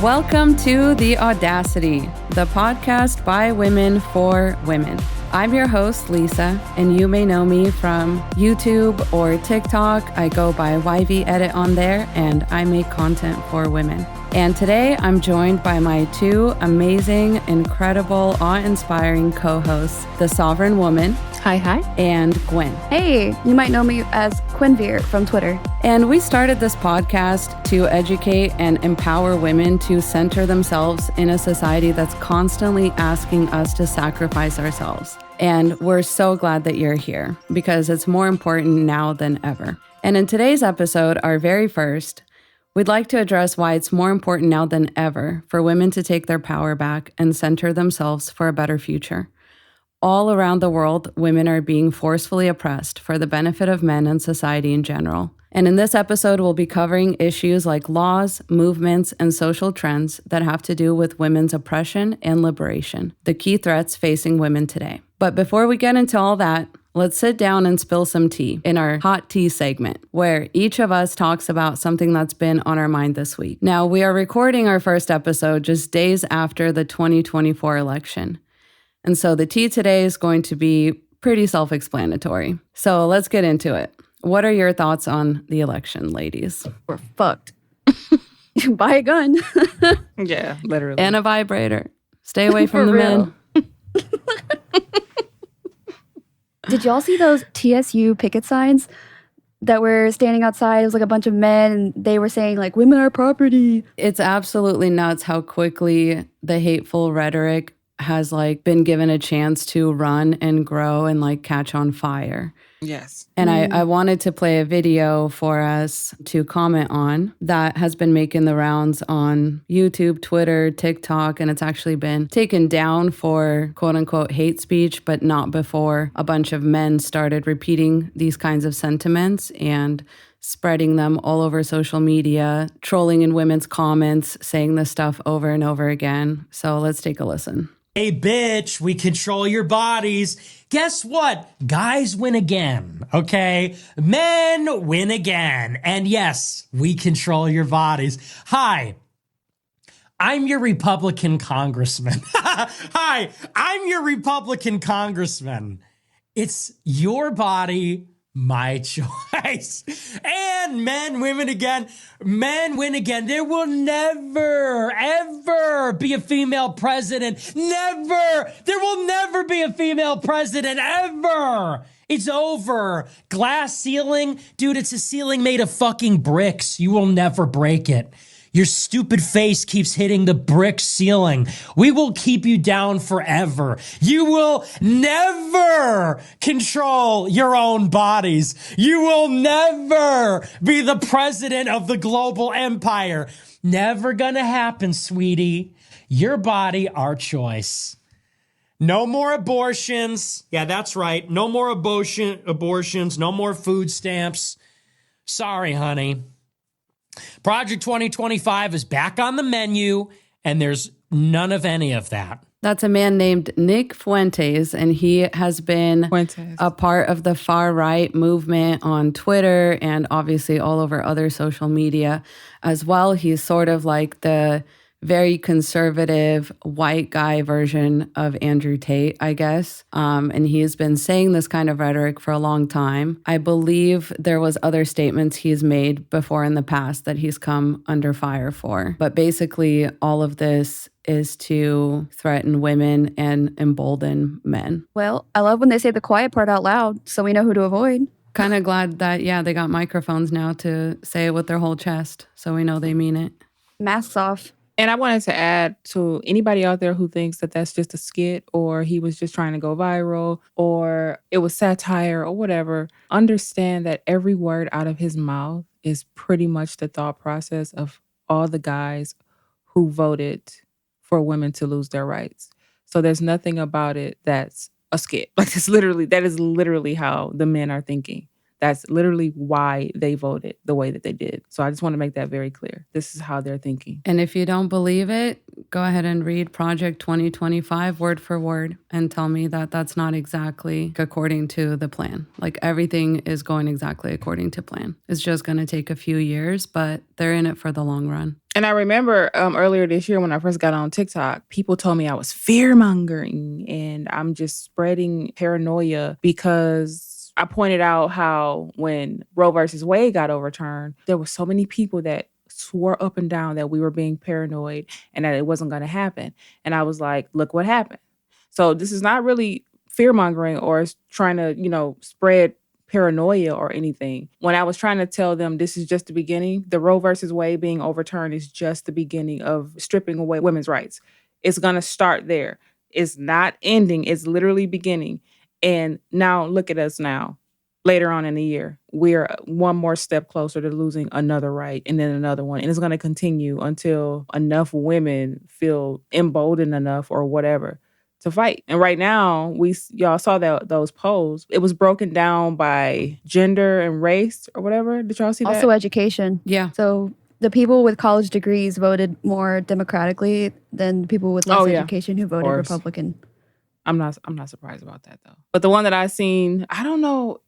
Welcome to The Audacity, the podcast by women for women. I'm your host, Lisa, and you may know me from YouTube or TikTok. I go by YV Edit on there, and I make content for women. And today I'm joined by my two amazing, incredible, awe-inspiring co-hosts, the Sovereign Woman. Hi. And Gwen. Hey, you might know me as Quinveer from Twitter. And we started this podcast to educate and empower women to center themselves in a society that's constantly asking us to sacrifice ourselves. And we're so glad that you're here because it's more important now than ever. And in today's episode, our very first, we'd like to address why it's more important now than ever for women to take their power back and center themselves for a better future. All around the world, women are being forcefully oppressed for the benefit of men and society in general. And in this episode, we'll be covering issues like laws, movements, and social trends that have to do with women's oppression and liberation, the key threats facing women today. But before we get into all that, let's sit down and spill some tea in our hot tea segment, where each of us talks about something that's been on our mind this week. Now, we are recording our first episode just days after the 2024 election. And so the tea today is going to be pretty self-explanatory. So let's get into it. What are your thoughts on the election, ladies? We're fucked. Buy a gun. Yeah, literally. And a vibrator. Stay away from the men. Did y'all see those TSU picket signs that were standing outside? It was like a bunch of men and they were saying like, women are property. It's absolutely nuts how quickly the hateful rhetoric has like been given a chance to run and grow and like catch on fire. Yes. And I wanted to play a video for us to comment on that has been making the rounds on YouTube, Twitter, TikTok, and it's actually been taken down for quote unquote hate speech, but not before a bunch of men started repeating these kinds of sentiments and spreading them all over social media, trolling in women's comments, saying this stuff over and over again. So let's take a listen. Hey, bitch, we control your bodies. Guess what? Guys win again, okay? Men win again. And yes, we control your bodies. Hi, I'm your Republican congressman. Hi, I'm your Republican congressman. It's your body, my choice. And men, women again. Men win again. There will never, ever be a female president. Never. There will never be a female president, ever. It's over. Glass ceiling. Dude, it's a ceiling made of fucking bricks. You will never break it. Your stupid face keeps hitting the brick ceiling. We will keep you down forever. You will never control your own bodies. You will never be the president of the global empire. Never gonna happen, sweetie. Your body, our choice. No more abortions. Yeah, that's right. No more abortions. No more food stamps. Sorry, honey. Project 2025 is back on the menu, and there's none of any of that. That's a man named Nick Fuentes, and he has been a part of the far-right movement on Twitter and obviously all over other social media as well. He's sort of like the very conservative white guy version of Andrew Tate, I guess. And he has been saying this kind of rhetoric for a long time. I believe there was other statements he's made before in the past that he's come under fire for. But basically, all of this is to threaten women and embolden men. Well, I love when they say the quiet part out loud, so we know who to avoid. Kind of glad that, yeah, they got microphones now to say it with their whole chest, so we know they mean it. Masks off. And I wanted to add to anybody out there who thinks that that's just a skit or he was just trying to go viral or it was satire or whatever, understand that every word out of his mouth is pretty much the thought process of all the guys who voted for women to lose their rights. So there's nothing about it that's a skit. Like that is literally how the men are thinking. That's literally why they voted the way that they did. So I just want to make that very clear. This is how they're thinking. And if you don't believe it, go ahead and read Project 2025 word for word and tell me that that's not exactly according to the plan. Like everything is going exactly according to plan. It's just going to take a few years, but they're in it for the long run. And I remember earlier this year when I first got on TikTok, people told me I was fear-mongering and I'm just spreading paranoia because I pointed out how when Roe versus Wade got overturned, there were so many people that swore up and down that we were being paranoid and that it wasn't going to happen. And I was like, look what happened. So this is not really fear-mongering or trying to, spread paranoia or anything. When I was trying to tell them this is just the beginning, the Roe versus Wade being overturned is just the beginning of stripping away women's rights. It's going to start there. It's not ending. It's literally beginning. And now look at us now. Later on in the year, we're one more step closer to losing another right and then another one. And it's going to continue until enough women feel emboldened enough or whatever to fight. And right now, y'all saw those polls. It was broken down by gender and race or whatever. Did y'all see that? Also education. Yeah. So the people with college degrees voted more democratically than people with less education who voted Republican. I'm not surprised about that though. But the one that I seen, I don't know.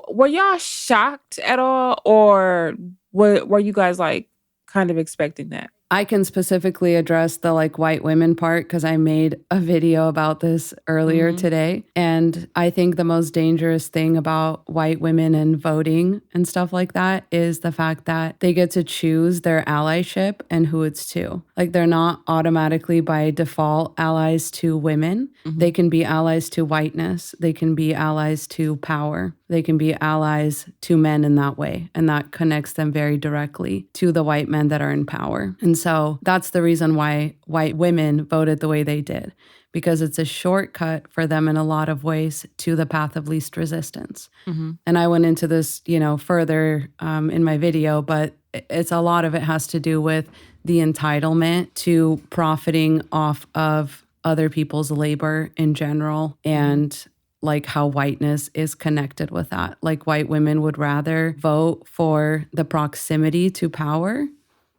Were y'all shocked at all, or were you guys like kind of expecting that? I can specifically address the white women part because I made a video about this earlier today. And I think the most dangerous thing about white women and voting and stuff like that is the fact that they get to choose their allyship and who it's to. Like they're not automatically by default allies to women. They can be allies to whiteness. They can be allies to power. They can be allies to men in that way. And that connects them very directly to the white men that are in power. And so that's the reason why white women voted the way they did, because it's a shortcut for them in a lot of ways to the path of least resistance. And I went into this, further in my video, but it's a lot of it has to do with the entitlement to profiting off of other people's labor in general and like how whiteness is connected with that. Like white women would rather vote for the proximity to power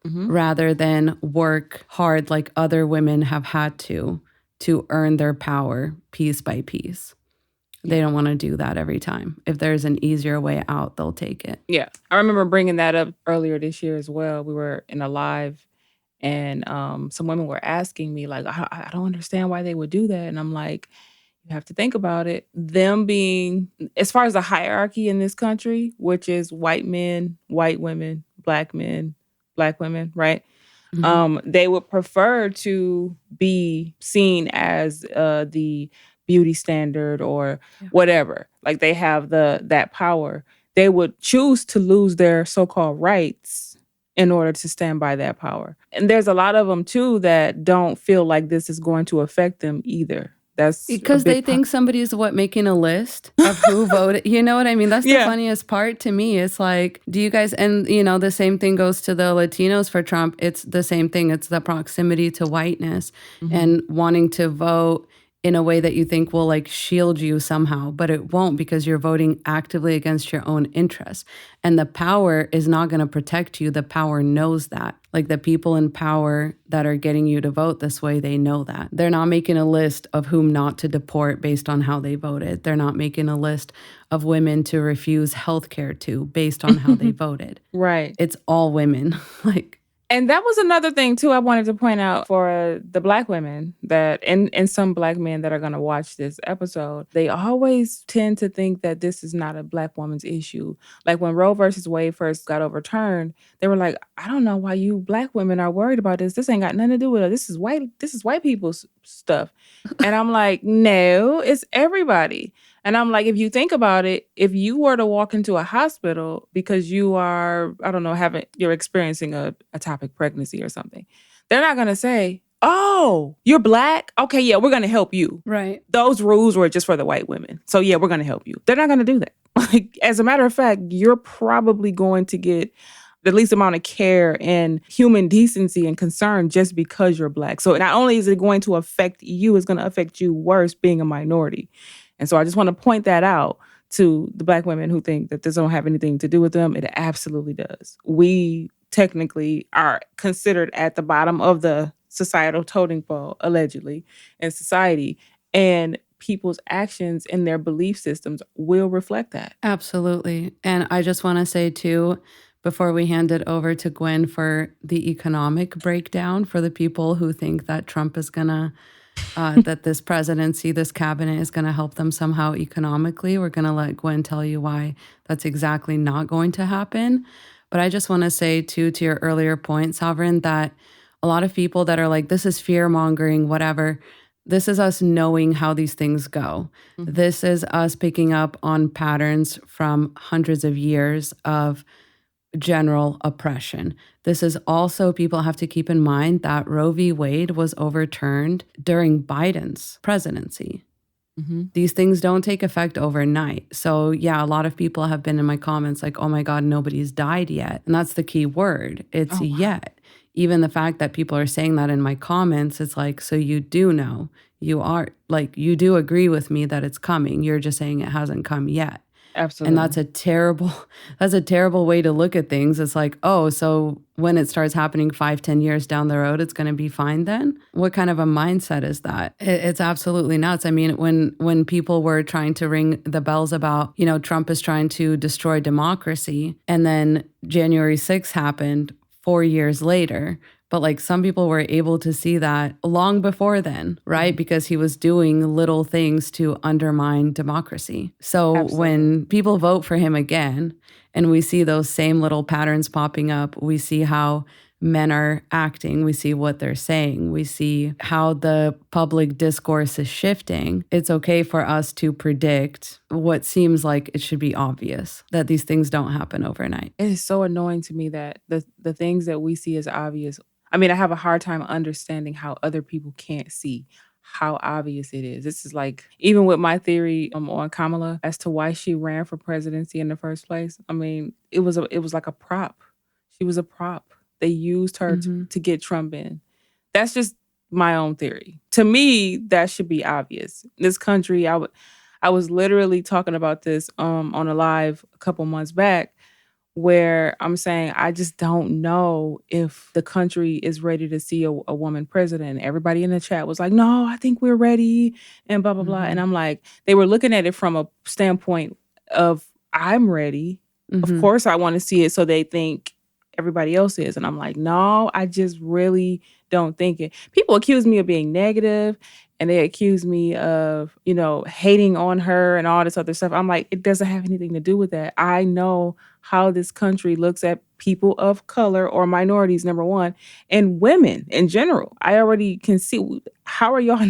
rather than work hard like other women have had to earn their power piece by piece. They don't want to do that every time. If there's an easier way out, they'll take it. Yeah. I remember bringing that up earlier this year as well. We were in a live and some women were asking me like, I don't understand why they would do that. And I'm like, you have to think about it. Them being, as far as the hierarchy in this country, which is white men, white women, black men, black women, right? They would prefer to be seen as the beauty standard or whatever. Like they have that power. They would choose to lose their so-called rights in order to stand by that power. And there's a lot of them too that don't feel like this is going to affect them either. That's because they think somebody's making a list of who voted. You know what I mean? That's the funniest part to me. It's like, do you guys, and the same thing goes to the Latinos for Trump. It's the same thing. It's the proximity to whiteness and wanting to vote in a way that you think will shield you somehow, but it won't because you're voting actively against your own interests. And the power is not going to protect you. The power knows that. Like the people in power that are getting you to vote this way, they know that. They're not making a list of whom not to deport based on how they voted. They're not making a list of women to refuse healthcare to based on how they voted. Right. It's all women. And that was another thing, too, I wanted to point out for the black women that, and some black men that are going to watch this episode, they always tend to think that this is not a black woman's issue. Like when Roe versus Wade first got overturned, they were like, I don't know why you black women are worried about this. This ain't got nothing to do with it. This is white people's stuff. And I'm like, no, it's everybody. And I'm like, if you think about it, if you were to walk into a hospital because you are, I don't know, you're experiencing a ectopic pregnancy or something, they're not going to say, oh, you're black? Okay, yeah, we're going to help you. Right. Those rules were just for the white women. So yeah, we're going to help you. They're not going to do that. Like, as a matter of fact, you're probably going to get the least amount of care and human decency and concern just because you're black. So not only is it going to affect you, it's going to affect you worse being a minority. And so I just want to point that out to the black women who think that this don't have anything to do with them. It absolutely does. We technically are considered at the bottom of the societal totem pole, allegedly, in society. And people's actions and their belief systems will reflect that. Absolutely. And I just want to say too, before we hand it over to Gwen for the economic breakdown for the people who think that Trump is going to, that this presidency, this cabinet is going to help them somehow economically. We're going to let Gwen tell you why that's exactly not going to happen. But I just want to say, too, to your earlier point, Sovereign, that a lot of people that are like, this is fear mongering, whatever. This is us knowing how these things go. Mm-hmm. This is us picking up on patterns from hundreds of years of general oppression. This is also, people have to keep in mind that Roe v. Wade was overturned during Biden's presidency. Mm-hmm. These things don't take effect overnight. So yeah, a lot of people have been in my comments like, oh my God, nobody's died yet. And that's the key word. It's yet. Even the fact that people are saying that in my comments, it's like, so you do know, you are like, you do agree with me that it's coming. You're just saying it hasn't come yet. Absolutely. And that's a terrible way to look at things. It's like, oh, so when it starts happening 5-10 years down the road, it's going to be fine then? What kind of a mindset is that? It's absolutely nuts. I mean, when people were trying to ring the bells about, you know, Trump is trying to destroy democracy, and then January 6th happened 4 years later. But like some people were able to see that long before then, right? Because he was doing little things to undermine democracy. So Absolutely. When people vote for him again, and we see those same little patterns popping up, we see how men are acting, we see what they're saying, we see how the public discourse is shifting. It's okay for us to predict what seems like it should be obvious, that these things don't happen overnight. It is so annoying to me that the things that we see as obvious, I mean, I have a hard time understanding how other people can't see how obvious it is. This is like, even with my theory on Kamala as to why she ran for presidency in the first place. I mean, it was like a prop. She was a prop. They used her to get Trump in. That's just my own theory. To me, that should be obvious. This country, I was literally talking about this on a live a couple months back, where I'm saying I just don't know if the country is ready to see a woman president. Everybody in the chat was like, no, I think we're ready, and blah, blah, blah. And I'm like, they were looking at it from a standpoint of, I'm ready. Of course I want to see it, so they think everybody else is. And I'm like, no, I just really don't think it. People accuse me of being negative, and they accuse me of, you know, hating on her and all this other stuff. I'm like, it doesn't have anything to do with that. I know how this country looks at people of color or minorities, number one, and women in general. I already can see. How are y'all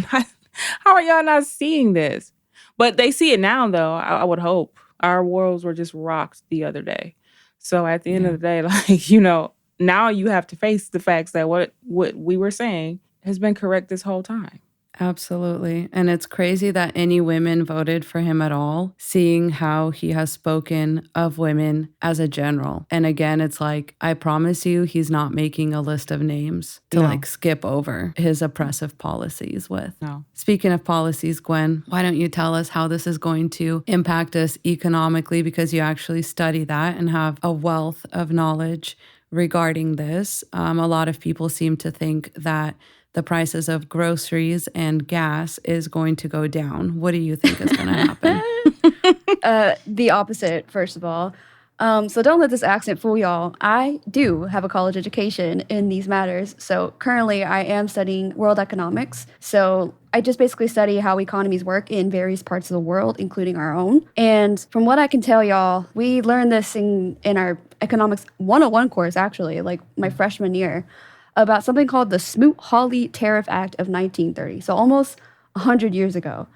not seeing this? But they see it now, though. I would hope. Our worlds were just rocked the other day. So at the end of the day, like, you know, now you have to face the facts that what we were saying has been correct this whole time. Absolutely. And it's crazy that any women voted for him at all, seeing how he has spoken of women as a general. And again, it's like, I promise you, he's not making a list of names to like skip over his oppressive policies with. No. Speaking of policies, Gwen, why don't you tell us how this is going to impact us economically, because you actually study that and have a wealth of knowledge regarding this. A lot of people seem to think that the prices of groceries and gas is going to go down. What do you think is going to happen? The opposite, first of all. So don't let this accent fool y'all. I do have a college education in these matters. So currently I am studying world economics. So I just basically study how economies work in various parts of the world, including our own. And from what I can tell y'all, we learned this in our economics 101 course, actually, like my freshman year, about something called the Smoot-Hawley Tariff Act of 1930, so almost 100 years ago.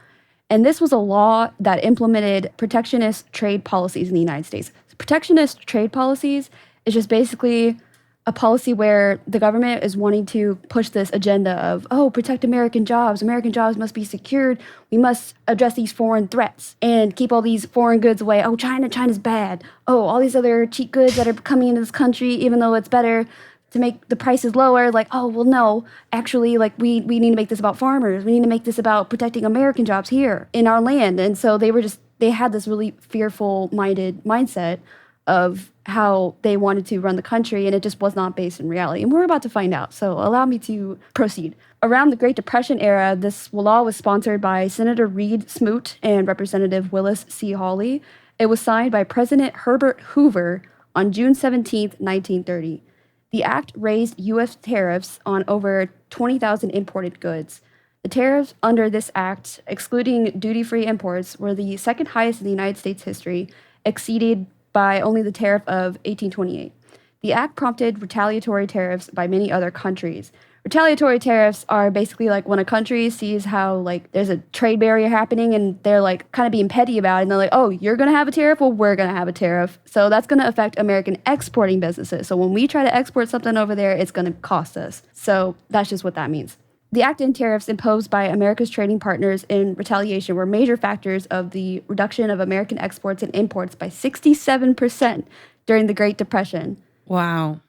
And this was a law that implemented protectionist trade policies in the United States. Protectionist trade policies is just basically a policy where the government is wanting to push this agenda of, oh, protect American jobs. American jobs must be secured. We must address these foreign threats and keep all these foreign goods away. Oh, China's bad. Oh, all these other cheap goods that are coming into this country, even though it's better to make the prices lower, like, oh, well, no, actually, like, we need to make this about farmers. We need to make this about protecting American jobs here in our land. And so they had this really fearful-minded mindset of how they wanted to run the country, and it just was not based in reality. And we're about to find out, so allow me to proceed. Around the Great Depression era, this law was sponsored by Senator Reed Smoot and Representative Willis C. Hawley. It was signed by President Herbert Hoover on June 17, 1930. The act raised U.S. tariffs on over 20,000 imported goods. The tariffs under this act, excluding duty-free imports, were the second highest in the United States history, exceeded by only the tariff of 1828. The act prompted retaliatory tariffs by many other countries. Retaliatory tariffs are basically like when a country sees how like there's a trade barrier happening and they're like kind of being petty about it, and they're like, oh, you're going to have a tariff? Well, we're going to have a tariff. So that's going to affect American exporting businesses. So when we try to export something over there, it's going to cost us. So that's just what that means. The act and tariffs imposed by America's trading partners in retaliation were major factors of the reduction of American exports and imports by 67% during the Great Depression. Wow.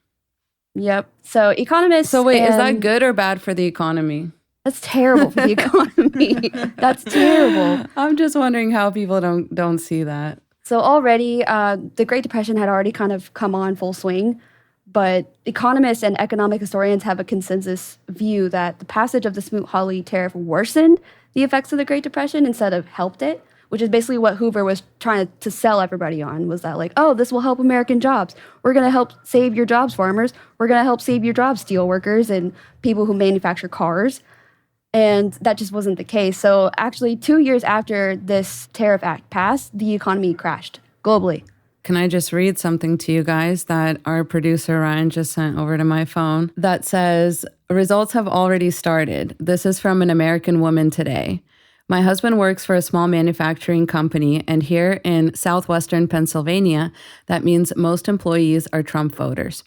Yep. So economists... So wait, is that good or bad for the economy? That's terrible for the economy. That's terrible. I'm just wondering how people don't see that. So already, the Great Depression had already kind of come on full swing. But economists and economic historians have a consensus view that the passage of the Smoot-Hawley tariff worsened the effects of the Great Depression instead of helped it, which is basically what Hoover was trying to sell everybody on, was that like, oh, this will help American jobs. We're going to help save your jobs, farmers. We're going to help save your jobs, steel workers and people who manufacture cars. And that just wasn't the case. So actually, 2 years after this tariff act passed, the economy crashed globally. Can I just read something to you guys that our producer Ryan just sent over to my phone that says, results have already started. This is from an American woman today. My husband works for a small manufacturing company, and here in southwestern Pennsylvania, that means most employees are Trump voters.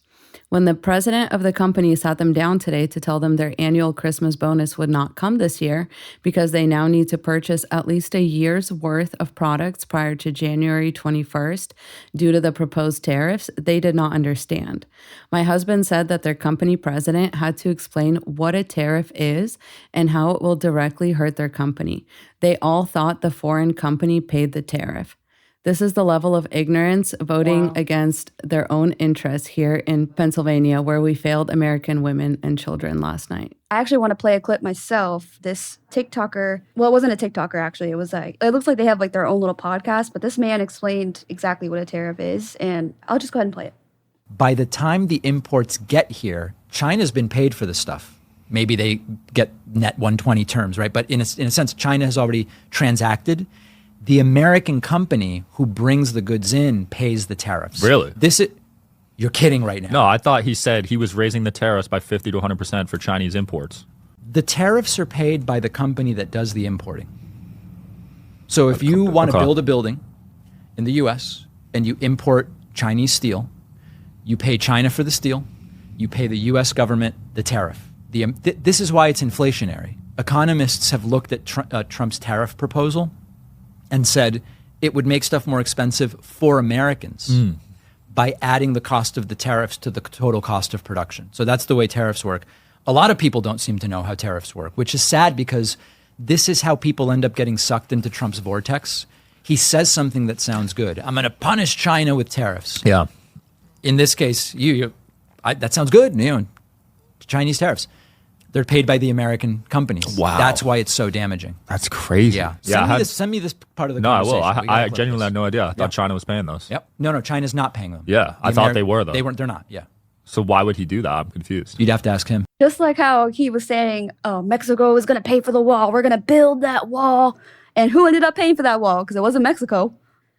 When the president of the company sat them down today to tell them their annual Christmas bonus would not come this year because they now need to purchase at least a year's worth of products prior to January 21st due to the proposed tariffs, they did not understand. My husband said that their company president had to explain what a tariff is and how it will directly hurt their company. They all thought the foreign company paid the tariff. This is the level of ignorance voting against their own interests here in Pennsylvania, where we failed American women and children last night. I actually want to play a clip myself. This TikToker, well, it wasn't a TikToker, actually. It was like, it looks like they have like their own little podcast, but this man explained exactly what a tariff is, and I'll just go ahead and play it. By the time the imports get here, China's been paid for this stuff. Maybe they get net 120 terms, right? But in a sense, China has already transacted. The American company who brings the goods in pays the tariffs. Really? You're kidding right now. No, I thought he said he was raising the tariffs by 50 to 100% for Chinese imports. The tariffs are paid by the company that does the importing. So if you want to build a building in the U.S. and you import Chinese steel, you pay China for the steel, you pay the U.S. government the tariff. This is why it's inflationary. Economists have looked at Trump's tariff proposal and said it would make stuff more expensive for Americans by adding the cost of the tariffs to the total cost of production. So that's the way tariffs work. A lot of people don't seem to know how tariffs work, which is sad because this is how people end up getting sucked into Trump's vortex. He says something that sounds good. I'm going to punish China with tariffs. Yeah. In this case, that sounds good. Chinese tariffs. They're paid by the American companies. Wow. That's why it's so damaging. That's crazy. Yeah. Yeah. Send me this part of the No, I conversation. will. I genuinely had no idea. I thought China was paying those. Yep. No, China's not paying them. Yeah. I thought they were, though. They're not. Yeah. So why would he do that? I'm confused. You'd have to ask him. Just like how he was saying, oh, Mexico is going to pay for the wall. We're going to build that wall. And who ended up paying for that wall? Because it wasn't Mexico.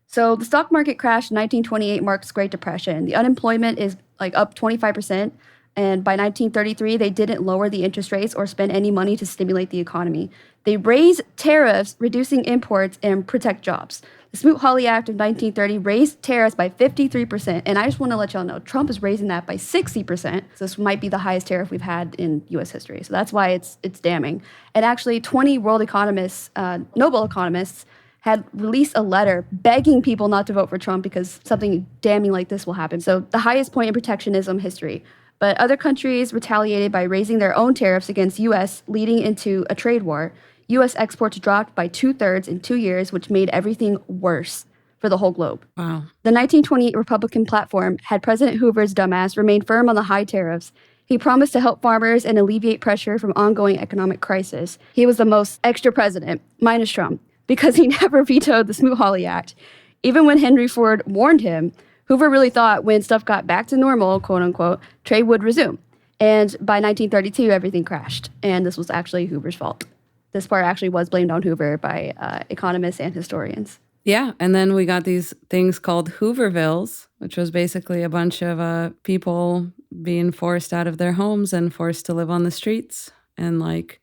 So the stock market crash in 1928 marks Great Depression. The unemployment is like up 25%. And by 1933, they didn't lower the interest rates or spend any money to stimulate the economy. They raised tariffs, reducing imports, and protect jobs. The Smoot-Hawley Act of 1930 raised tariffs by 53%. And I just want to let y'all know, Trump is raising that by 60%. So this might be the highest tariff we've had in U.S. history. So that's why it's damning. And actually, 20 world economists, Nobel economists, had released a letter begging people not to vote for Trump because something damning like this will happen. So the highest point in protectionism history. But other countries retaliated by raising their own tariffs against U.S., leading into a trade war. U.S. exports dropped by 2/3 in 2 years, which made everything worse for the whole globe. Wow. The 1928 Republican platform had President Hoover's dumbass remain firm on the high tariffs. He promised to help farmers and alleviate pressure from ongoing economic crisis. He was the most extra president, minus Trump, because he never vetoed the Smoot-Hawley Act. Even when Henry Ford warned him, Hoover really thought when stuff got back to normal, quote unquote, trade would resume. And by 1932, everything crashed. And this was actually Hoover's fault. This part actually was blamed on Hoover by economists and historians. Yeah, and then we got these things called Hoovervilles, which was basically a bunch of people being forced out of their homes and forced to live on the streets and like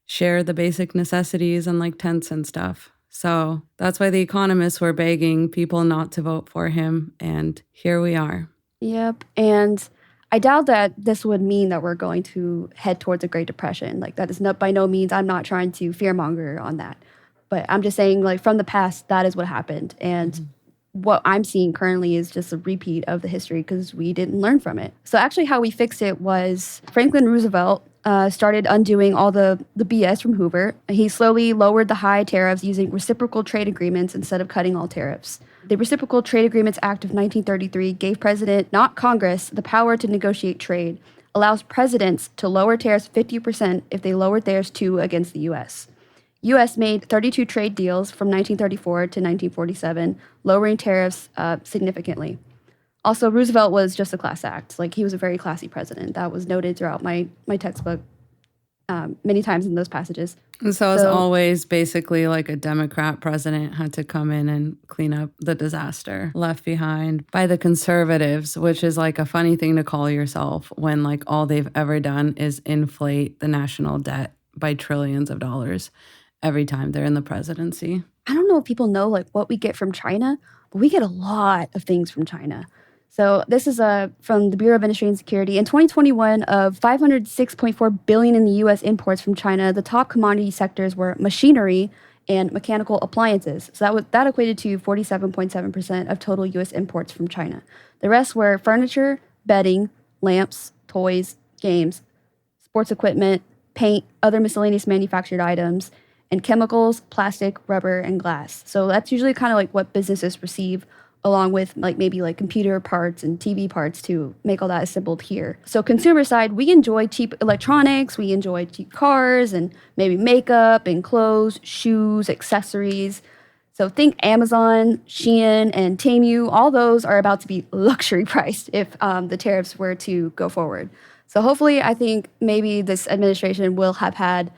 share the basic necessities and like tents and stuff. So that's why the economists were begging people not to vote for him, and here we are. Yep, and I doubt that this would mean that we're going to head towards a Great Depression. Like that is not by no means, I'm not trying to fearmonger on that. But I'm just saying, like, from the past, that is what happened. And what I'm seeing currently is just a repeat of the history because we didn't learn from it. So actually how we fixed it was Franklin Roosevelt started undoing all the BS from Hoover. He slowly lowered the high tariffs using reciprocal trade agreements instead of cutting all tariffs. The Reciprocal Trade Agreements Act of 1933 gave President, not Congress, the power to negotiate trade, allows presidents to lower tariffs 50% if they lowered theirs too against the U.S. U.S. made 32 trade deals from 1934 to 1947, lowering tariffs significantly. Also, Roosevelt was just a class act. Like, he was a very classy president. That was noted throughout my textbook many times in those passages. And so as always, basically like a Democrat president had to come in and clean up the disaster left behind by the conservatives, which is like a funny thing to call yourself when like all they've ever done is inflate the national debt by trillions of dollars every time they're in the presidency. I don't know if people know like what we get from China, but we get a lot of things from China. So this is from the Bureau of Industry and Security. In 2021, of $506.4 billion in the U.S. imports from China, the top commodity sectors were machinery and mechanical appliances. So that equated to 47.7% of total U.S. imports from China. The rest were furniture, bedding, lamps, toys, games, sports equipment, paint, other miscellaneous manufactured items, and chemicals, plastic, rubber, and glass. So that's usually kind of like what businesses receive, along with like maybe like computer parts and TV parts to make all that assembled here. So consumer side, we enjoy cheap electronics, we enjoy cheap cars, and maybe makeup and clothes, shoes, accessories. So think Amazon, Shein, and Temu. All those are about to be luxury priced if the tariffs were to go forward. So hopefully, I think maybe this administration will have had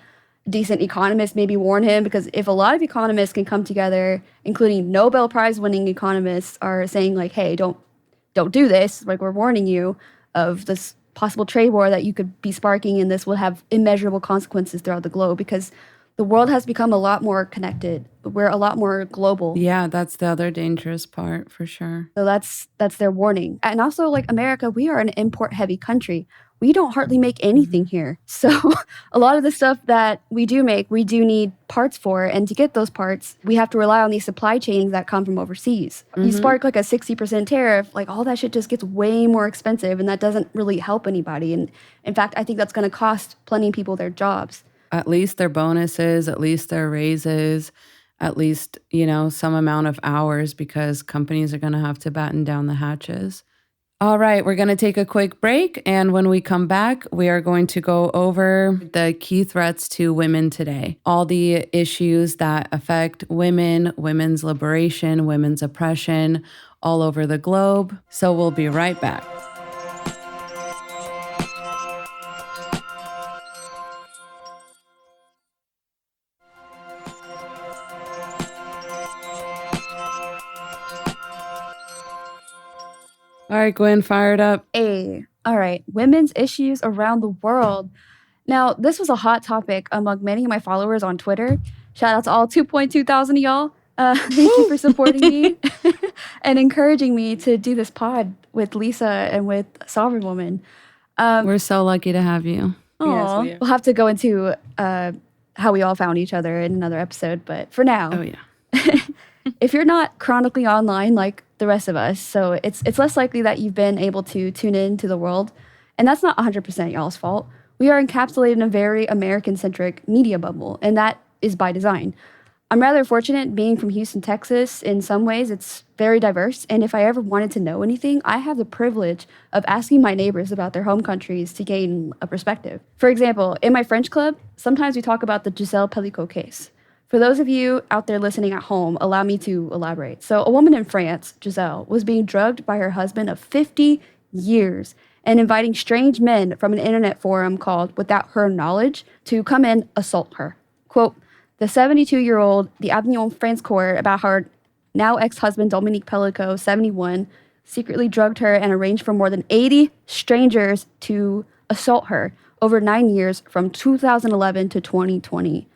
decent economists maybe warn him, because if a lot of economists can come together, including Nobel Prize winning economists, are saying like, hey, don't do this, like we're warning you of this possible trade war that you could be sparking, and this will have immeasurable consequences throughout the globe because the world has become a lot more connected. We're a lot more global. Yeah, that's the other dangerous part for sure. So that's their warning. And also like America, we are an import heavy country. We don't hardly make anything here. So a lot of the stuff that we do make, we do need parts for. And to get those parts, we have to rely on these supply chains that come from overseas. You spark like a 60% tariff, like all that shit just gets way more expensive. And that doesn't really help anybody. And in fact, I think that's going to cost plenty of people their jobs. At least their bonuses, at least their raises, at least, some amount of hours, because companies are going to have to batten down the hatches. All right, we're going to take a quick break. And when we come back, we are going to go over the key threats to women today. All the issues that affect women, women's liberation, women's oppression all over the globe. So we'll be right back. All right, Gwen, fired up. All right, women's issues around the world. Now, this was a hot topic among many of my followers on Twitter. Shout out to all 2.2 thousand of y'all. Thank you for supporting me and encouraging me to do this pod with Lisa and with Sovereign Woman. We're so lucky to have you. Yes, we'll have to go into how we all found each other in another episode. But for now, if you're not chronically online like the rest of us, so it's less likely that you've been able to tune into the world. And that's not 100% y'all's fault. We are encapsulated in a very American-centric media bubble, and that is by design. I'm rather fortunate being from Houston, Texas. In some ways, it's very diverse, and if I ever wanted to know anything, I have the privilege of asking my neighbors about their home countries to gain a perspective. For example, in my French club, sometimes we talk about the Giselle Pellicot case. For those of you out there listening at home, allow me to elaborate. So a woman in France, Giselle, was being drugged by her husband of 50 years and inviting strange men from an internet forum called Without Her Knowledge to come and assault her. Quote, the 72-year-old, the Avignon France court about her now ex-husband Dominique Pellico, 71, secretly drugged her and arranged for more than 80 strangers to assault her over 9 years from 2011 to 2020.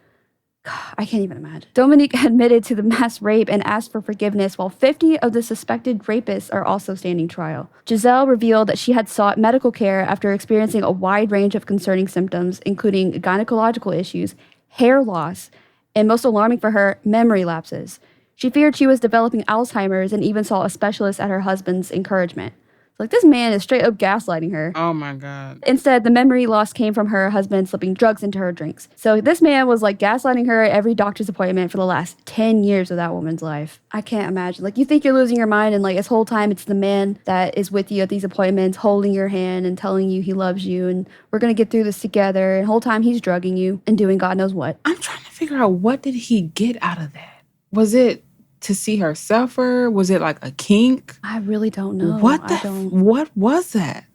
God, I can't even imagine. Dominique admitted to the mass rape and asked for forgiveness, while 50 of the suspected rapists are also standing trial. Giselle revealed that she had sought medical care after experiencing a wide range of concerning symptoms, including gynecological issues, hair loss, and most alarming for her, memory lapses. She feared she was developing Alzheimer's and even saw a specialist at her husband's encouragement. Like, this man is straight up gaslighting her. Oh my God. Instead, the memory loss came from her husband slipping drugs into her drinks. So this man was like gaslighting her at every doctor's appointment for the last 10 years of that woman's life. I can't imagine. Like, you think you're losing your mind, and like this whole time it's the man that is with you at these appointments, holding your hand and telling you he loves you and we're going to get through this together. And the whole time he's drugging you and doing God knows what. I'm trying to figure out, what did he get out of that? Was it to see her suffer? Was it like a kink? I really don't know. What was that?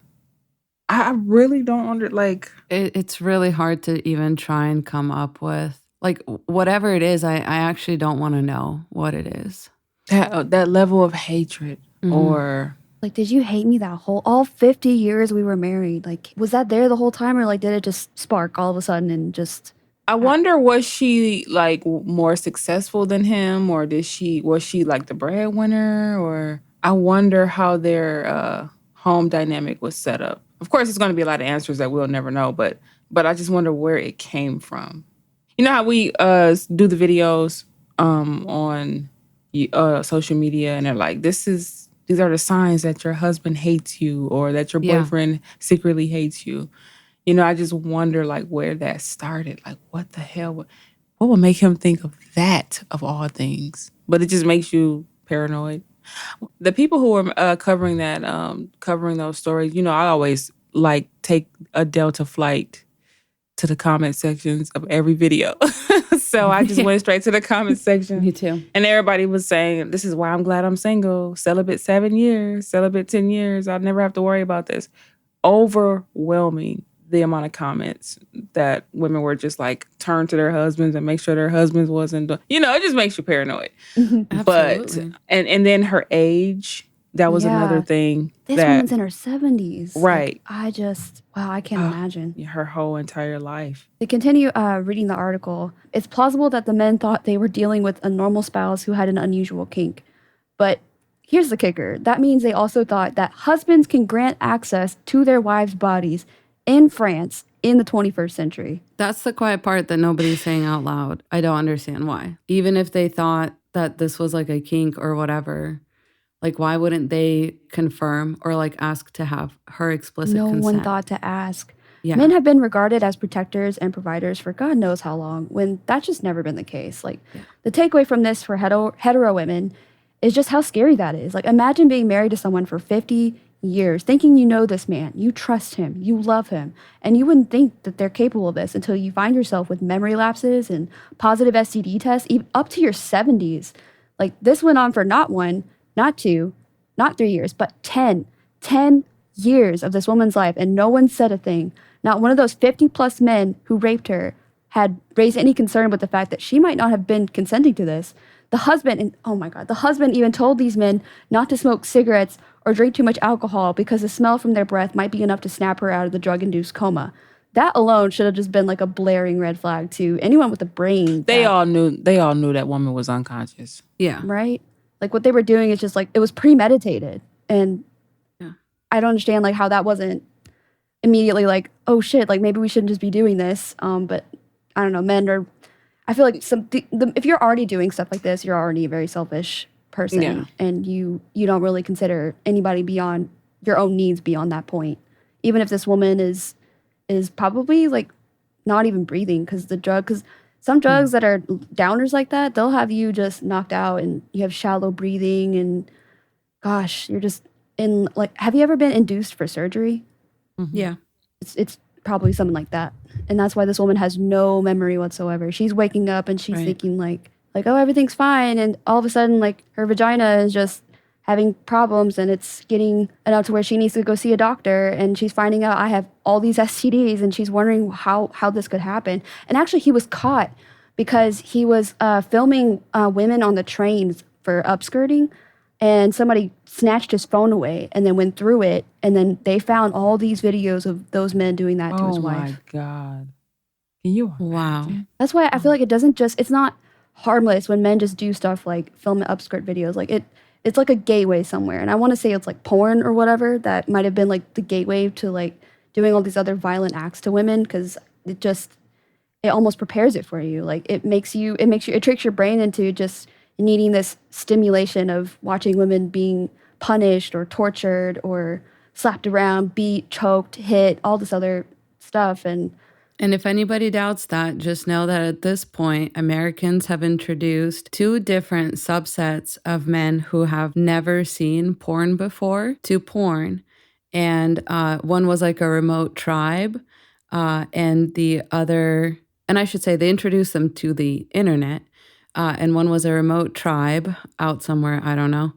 I really don't It's really hard to even try and come up with. Like, whatever it is, I actually don't want to know what it is. That level of hatred or... Like, did you hate me all 50 years we were married? Like, was that there the whole time, or like did it just spark all of a sudden and just... I wonder, was she like more successful than him, or was she like the breadwinner, or I wonder how their home dynamic was set up. Of course, it's going to be a lot of answers that we'll never know, but I just wonder where it came from. You know how we do the videos on social media, and they're like, these are the signs that your husband hates you, or that your boyfriend secretly hates you. You know, I just wonder, like, where that started. Like, what the hell? What would make him think of that, of all things? But it just makes you paranoid. The people who are covering those stories, you know, I always, like, take a Delta flight to the comment sections of every video. So I just went straight to the comment section. Me too. And everybody was saying, this is why I'm glad I'm single. Celibate 7 years, celibate 10 years. I'll never have to worry about this. Overwhelming. The amount of comments that women were just like, turn to their husbands and make sure their husbands wasn't doing, you know, it just makes you paranoid. But, and then her age, that was another thing. This woman's in her 70s. Right. Like, I can't imagine. Her whole entire life. To continue reading the article, it's plausible that the men thought they were dealing with a normal spouse who had an unusual kink. But here's the kicker. That means they also thought that husbands can grant access to their wives' bodies in France in the 21st century. That's the quiet part that nobody's saying out loud. I don't understand why. Even if they thought that this was like a kink or whatever, like, why wouldn't they confirm or like ask to have her explicit consent? No one thought to ask. Yeah. Men have been regarded as protectors and providers for God knows how long, when that's just never been the case. Like, the takeaway from this for hetero women is just how scary that is. Like, imagine being married to someone for 50 years, thinking you know this man, you trust him, you love him, and you wouldn't think that they're capable of this until you find yourself with memory lapses and positive STD tests, even up to your 70s. Like, this went on for not 1, not 2, not 3 years, but 10 years of this woman's life, and no one said a thing. Not one of those 50-plus men who raped her had raised any concern with the fact that she might not have been consenting to this. The husband, the husband even told these men not to smoke cigarettes or drink too much alcohol because the smell from their breath might be enough to snap her out of the drug-induced coma. That alone should have just been like a blaring red flag to anyone with a brain. They all knew that woman was unconscious. Yeah. Right? Like, what they were doing is just like, it was premeditated. And I don't understand like how that wasn't immediately like, oh shit, like maybe we shouldn't just be doing this. But I don't know, men are, I feel like if you're already doing stuff like this, you're already a very selfish person, and you don't really consider anybody beyond your own needs beyond that point. Even if this woman is probably like not even breathing because some drugs that are downers like that, they'll have you just knocked out and you have shallow breathing, and gosh, you're just in like, have you ever been induced for surgery? Yeah. It's probably something like that. And that's why this woman has no memory whatsoever. She's waking up and she's thinking like, oh, everything's fine. And all of a sudden, like, her vagina is just having problems and it's getting enough to where she needs to go see a doctor. And she's finding out I have all these STDs and she's wondering how this could happen. And actually, he was caught because he was filming women on the trains for upskirting. And somebody snatched his phone away and then went through it. And then they found all these videos of those men doing that to his wife. Oh, my God. Can you imagine? Wow. That's why I feel like it's not harmless when men just do stuff like film upskirt videos. Like, it's like a gateway somewhere. And I want to say it's like porn or whatever that might have been like the gateway to like doing all these other violent acts to women, because it almost prepares it for you. Like, it tricks your brain into just needing this stimulation of watching women being punished or tortured or slapped around, beat, choked, hit, all this other stuff. And if anybody doubts that, just know that at this point, Americans have introduced 2 different subsets of men who have never seen porn before to porn. And one was like a remote tribe, and the other, and I should say they introduced them to the internet. And one was a remote tribe out somewhere, I don't know.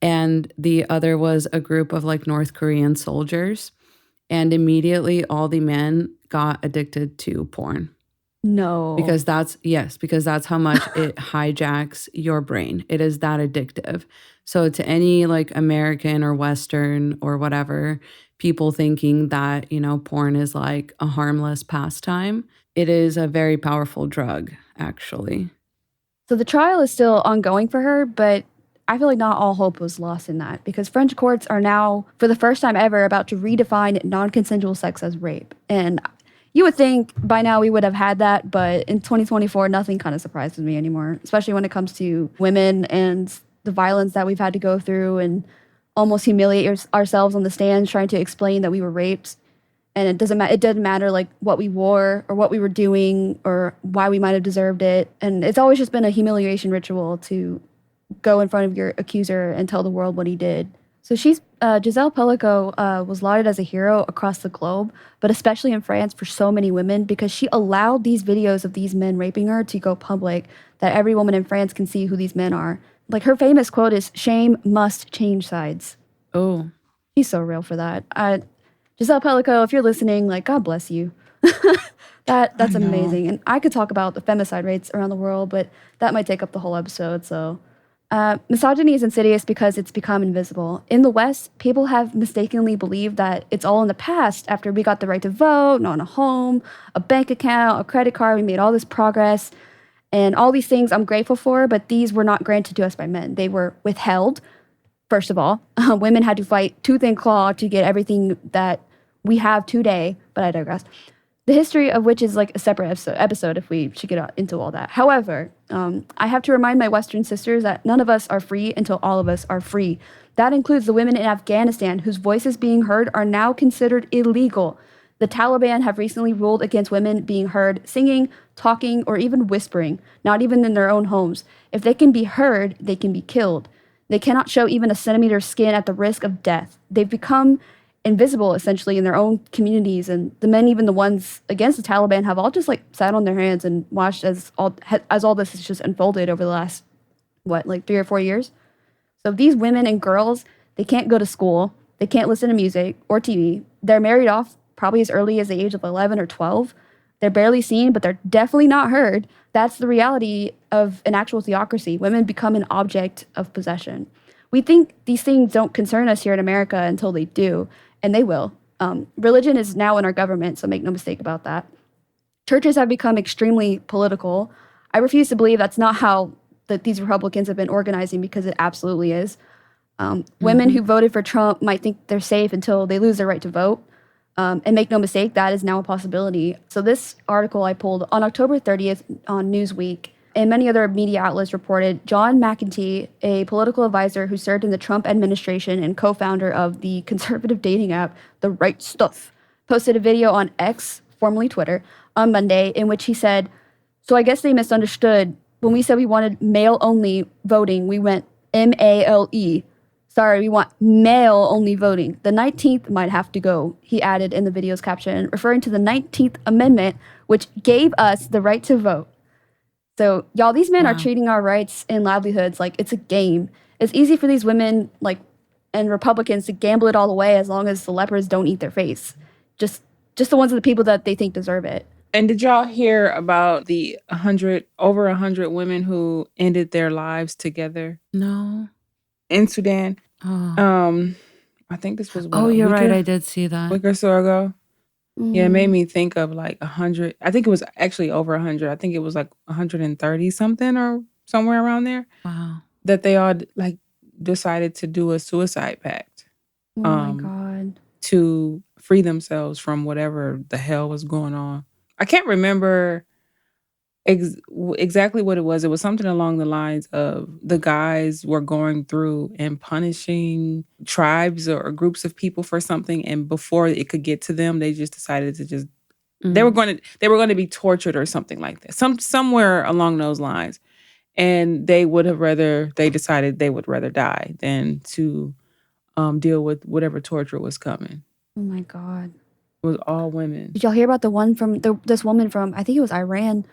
And the other was a group of like North Korean soldiers. And immediately all the men got addicted to porn. no. Because that's how much it hijacks your brain. It is that addictive. So to any like American or Western or whatever, people thinking that, porn is like a harmless pastime, it is a very powerful drug, actually. So the trial is still ongoing for her, but I feel like not all hope was lost in that, because French courts are now, for the first time ever, about to redefine non-consensual sex as rape. And you would think by now we would have had that, but in 2024, nothing kind of surprises me anymore, especially when it comes to women and the violence that we've had to go through and almost humiliate ourselves on the stand trying to explain that we were raped. And it doesn't matter like what we wore or what we were doing or why we might have deserved it. And it's always just been a humiliation ritual to go in front of your accuser and tell the world what he did. So Giselle Pellico was lauded as a hero across the globe, but especially in France for so many women, because she allowed these videos of these men raping her to go public, that every woman in France can see who these men are. Like, her famous quote is, "Shame must change sides." Oh, She's so real for that. Giselle Pellico, if you're listening, like, God bless you. That's amazing. And I could talk about the femicide rates around the world, but that might take up the whole episode. So misogyny is insidious because it's become invisible. In the West, people have mistakenly believed that it's all in the past after we got the right to vote, own a home, a bank account, a credit card. We made all this progress. And all these things I'm grateful for, but these were not granted to us by men. They were withheld. First of all, women had to fight tooth and claw to get everything that we have today, but I digress. The history of which is like a separate episode if we should get into all that. However, I have to remind my Western sisters that none of us are free until all of us are free. That includes the women in Afghanistan whose voices being heard are now considered illegal. The Taliban have recently ruled against women being heard singing, talking, or even whispering, not even in their own homes. If they can be heard, they can be killed. They cannot show even a centimeter of skin at the risk of death. They've become invisible, essentially, in their own communities, and the men, even the ones against the Taliban, have all just like sat on their hands and watched as all this has just unfolded over the last, 3 or 4 years. So these women and girls, they can't go to school, they can't listen to music or TV. They're married off probably as early as the age of 11 or 12. They're barely seen, but they're definitely not heard. That's the reality of an actual theocracy. Women become an object of possession. We think these things don't concern us here in America until they do, and they will. Religion is now in our government, so make no mistake about that. Churches have become extremely political. I refuse to believe that's not how these Republicans have been organizing, because it absolutely is. Women who voted for Trump might think they're safe until they lose their right to vote. And make no mistake, that is now a possibility. So this article I pulled on October 30th on Newsweek, and many other media outlets reported, John McEntee, a political advisor who served in the Trump administration and co-founder of the conservative dating app, The Right Stuff, posted a video on X, formerly Twitter, on Monday in which he said, "So I guess they misunderstood. When we said we wanted male-only voting, we went MALE. Sorry, we want male-only voting. The 19th might have to go, he added in the video's caption, referring to the 19th Amendment, which gave us the right to vote. So, y'all, these men are treating our rights and livelihoods like it's a game. It's easy for these women, and Republicans to gamble it all away as long as the lepers don't eat their face. Just the ones of the people that they think deserve it. And did y'all hear about the over 100 women who ended their lives together? No. In Sudan. Oh. I think this was you're right. I did see that. A week or so ago. Yeah, it made me think of 100. I think it was actually over 100. I think it was 130 something or somewhere around there. Wow. That they all decided to do a suicide pact. Oh my God. To free themselves from whatever the hell was going on. I can't remember exactly what it was. It was something along the lines of the guys were going through and punishing tribes or groups of people for something, and before it could get to them, they just decided to they were going to be tortured or something like that. Somewhere along those lines. And they decided they would rather die than to deal with whatever torture was coming. Oh my God. It was all women. Did y'all hear about the one from this woman from, I think it was Iran,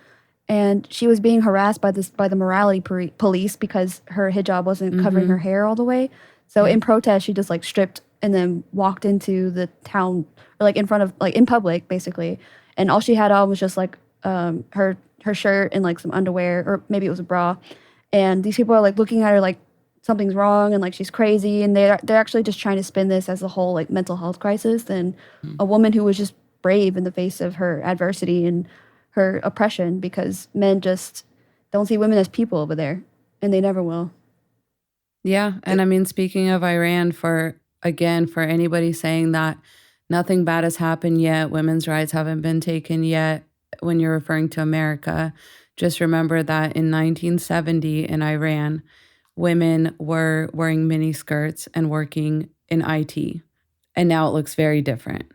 and she was being harassed by the morality police because her hijab wasn't covering her hair all the way. So in protest, she just stripped and then walked into the town, or in front of, in public, basically. And all she had on was just her shirt and some underwear, or maybe it was a bra. And these people are looking at her like something's wrong and she's crazy. And they're actually just trying to spin this as a whole mental health crisis, and a woman who was just brave in the face of her adversity and her oppression, because men just don't see women as people over there, and they never will. Yeah. And I mean, speaking of Iran, for anybody saying that nothing bad has happened yet, women's rights haven't been taken yet, when you're referring to America, just remember that in 1970 in Iran, women were wearing mini skirts and working in IT. And now it looks very different.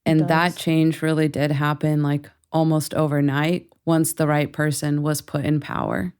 And that change really did happen almost overnight once the right person was put in power.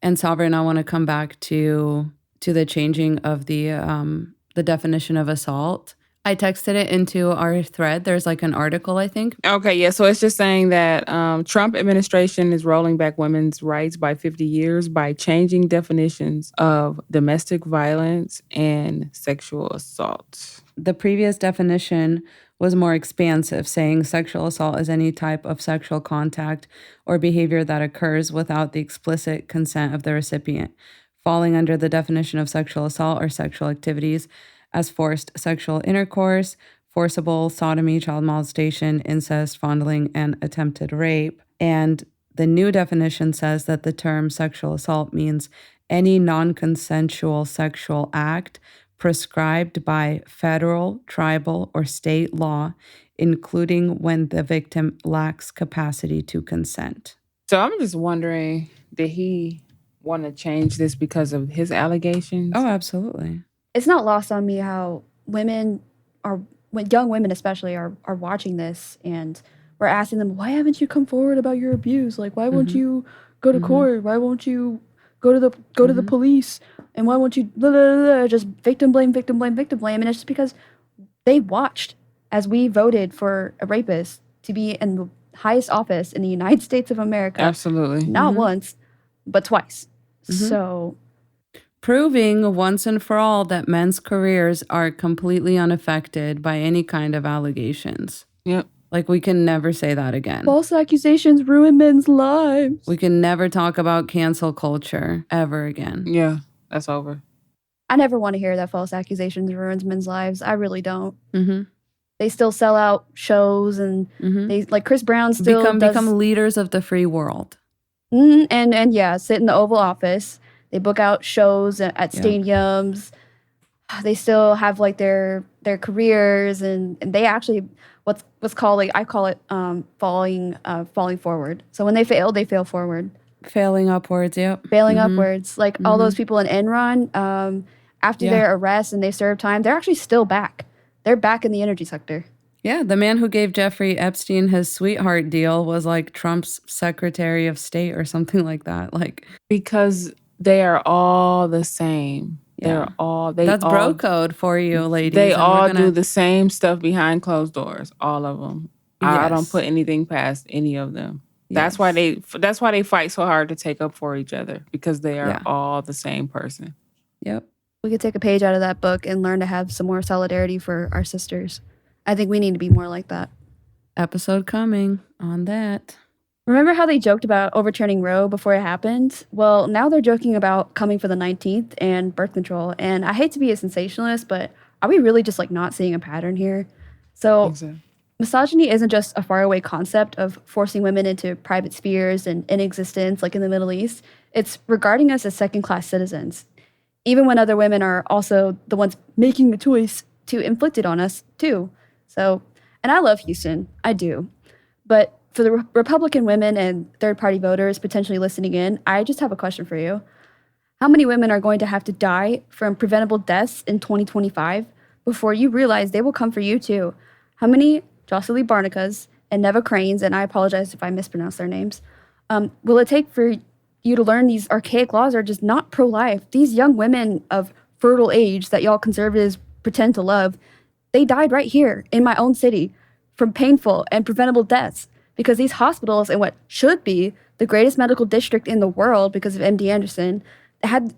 And Sovereign, I want to come back to the changing of the definition of assault. I texted it into our thread. There's an article, I think. Okay, yeah. So it's just saying that Trump administration is rolling back women's rights by 50 years by changing definitions of domestic violence and sexual assault. The previous definition was more expansive, saying sexual assault is any type of sexual contact or behavior that occurs without the explicit consent of the recipient, falling under the definition of sexual assault or sexual activities as forced sexual intercourse, forcible sodomy, child molestation, incest, fondling, and attempted rape. And the new definition says that the term sexual assault means any non-consensual sexual act prescribed by federal, tribal, or state law, including when the victim lacks capacity to consent. So I'm just wondering, did he want to change this because of his allegations? Oh, absolutely. It's not lost on me how young women especially are watching this, and we're asking them, why haven't you come forward about your abuse? Why won't you go to court? Why won't you go to the police? And why won't you just victim blame? And it's just because they watched as we voted for a rapist to be in the highest office in the United States of America. Absolutely. Not once, but twice. So proving once and for all that men's careers are completely unaffected by any kind of allegations. Yep. We can never say that again. False accusations ruin men's lives. We can never talk about cancel culture ever again. Yeah, that's over. I never want to hear that false accusations ruins men's lives. I really don't. Mm-hmm. They still sell out shows, and they Chris Brown still become leaders of the free world. And yeah, sit in the Oval Office. They book out shows at stadiums. They still have their careers, and they actually what's called I call it falling forward. So when they fail forward. Failing upwards, yep. Failing upwards. All those people in Enron, after their arrest and they serve time, they're actually still back. They're back in the energy sector. Yeah, the man who gave Jeffrey Epstein his sweetheart deal was Trump's Secretary of State or something like that. Because they are all the same. They're all they That's all bro code for you, ladies. they and all we're gonna, do the same stuff behind closed doors. All of them. I don't Yes. put anything past any of them. Yes. That's why they fight so hard to take up for each other, because they are Yeah. all the same person. Yep. We could take a page out of that book and learn to have some more solidarity for our sisters. I think we need to be more like that. Episode coming on that. Remember how they joked about overturning Roe before it happened? Well, now they're joking about coming for the 19th and birth control. And I hate to be a sensationalist, but are we really just like not seeing a pattern here? So Exactly. misogyny isn't just a faraway concept of forcing women into private spheres and in existence like in the Middle East. It's regarding us as second-class citizens, even when other women are also the ones making the choice to inflict it on us too. So, and I love Houston, I do. But for the Republican women and third-party voters potentially listening in, I just have a question for you. How many women are going to have to die from preventable deaths in 2025 before you realize they will come for you too? How many Jocelyn Barnicas and Neva Cranes, and I apologize if I mispronounce their names, will it take for you to learn these archaic laws are just not pro-life? These young women of fertile age that y'all conservatives pretend to love, they died right here in my own city from painful and preventable deaths because these hospitals in what should be the greatest medical district in the world because of MD Anderson,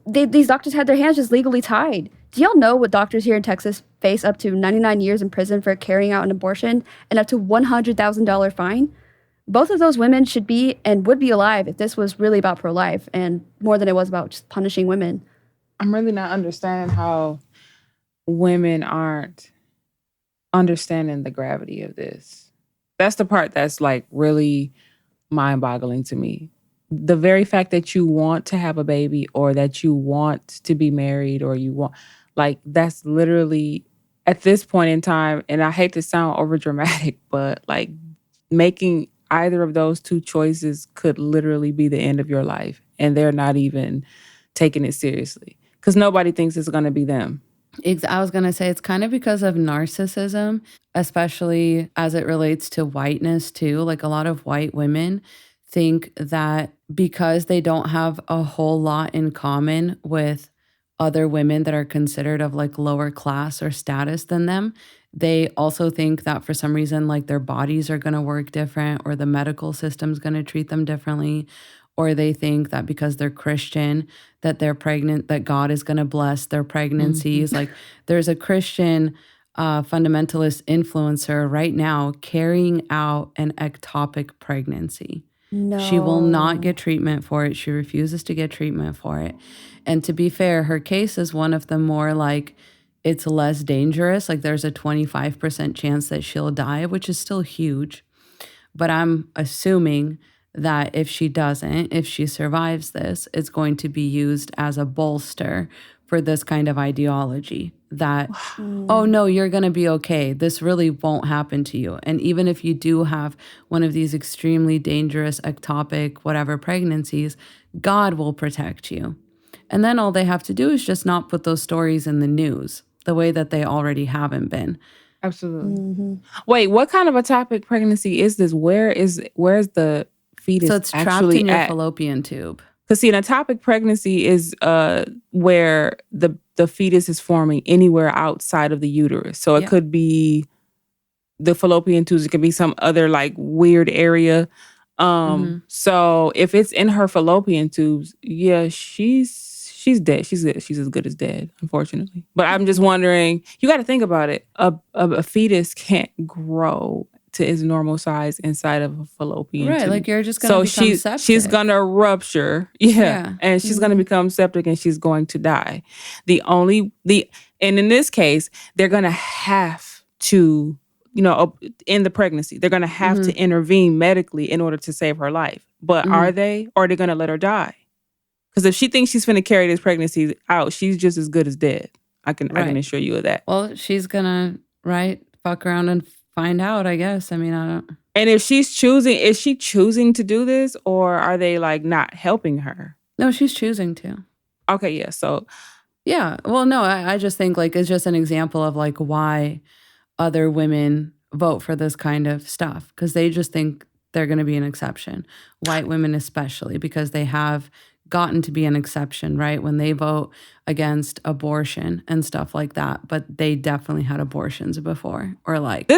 these doctors had their hands just legally tied. Do y'all know what doctors here in Texas face up to 99 years in prison for carrying out an abortion and up to $100,000 fine? Both of those women should be and would be alive if this was really about pro-life and more than it was about just punishing women. I'm really not understanding how women aren't understanding the gravity of this. That's the part that's like really mind-boggling to me. The very fact that you want to have a baby or that you want to be married or you want, like, that's literally at this point in time, and I hate to sound over dramatic, but like making either of those two choices could literally be the end of your life. And they're not even taking it seriously because nobody thinks it's going to be them. I was going to say it's kind of because of narcissism, especially as it relates to whiteness too. Like a lot of white women think that because they don't have a whole lot in common with other women that are considered of like lower class or status than them, they also think that for some reason like their bodies are going to work different or the medical system's going to treat them differently. Or they think that because they're Christian, that they're pregnant, that God is going to bless their pregnancies. Like there's a Christian fundamentalist influencer right now carrying out an ectopic pregnancy. No. She will not get treatment for it. She refuses to get treatment for it. And to be fair, her case is one of the more like, it's less dangerous. Like there's a 25% chance that she'll die, which is still huge. But I'm assuming that if she doesn't, if she survives this, it's going to be used as a bolster for this kind of ideology that, oh no, you're going to be okay. This really won't happen to you. And even if you do have one of these extremely dangerous ectopic, whatever pregnancies, God will protect you. And then all they have to do is just not put those stories in the news the way that they already haven't been. Absolutely. Mm-hmm. Wait, what kind of ectopic pregnancy is this? Where's the fetus So it's trapped actually in your at? fallopian tube. Because see, an ectopic pregnancy is where the fetus is forming anywhere outside of the uterus. So it could be the fallopian tubes. It could be some other like weird area. So if it's in her fallopian tubes, yeah, she's dead. She's as good as dead, unfortunately. But I'm just wondering, you got to think about it. A fetus can't grow to its normal size inside of a fallopian tube. Right, like you're just going to become septic. She's going to rupture. Yeah. And she's going to become septic and she's going to die. And in this case, they're going to have to, in the pregnancy, they're going to have to intervene medically in order to save her life. But are they, or are they going to let her die? Because if she thinks she's going to carry this pregnancy out, she's just as good as dead. I can assure you of that. Well, she's going to, fuck around and find out, I guess. I mean, I don't. And if is she choosing to do this, or are they like not helping her? No, she's choosing to. Okay, yeah. So, yeah. Well, no, I just think like it's just an example of like why other women vote for this kind of stuff because they just think they're going to be an exception. White women especially because they have gotten to be an exception, right? When they vote against abortion and stuff like that. But they definitely had abortions before, or like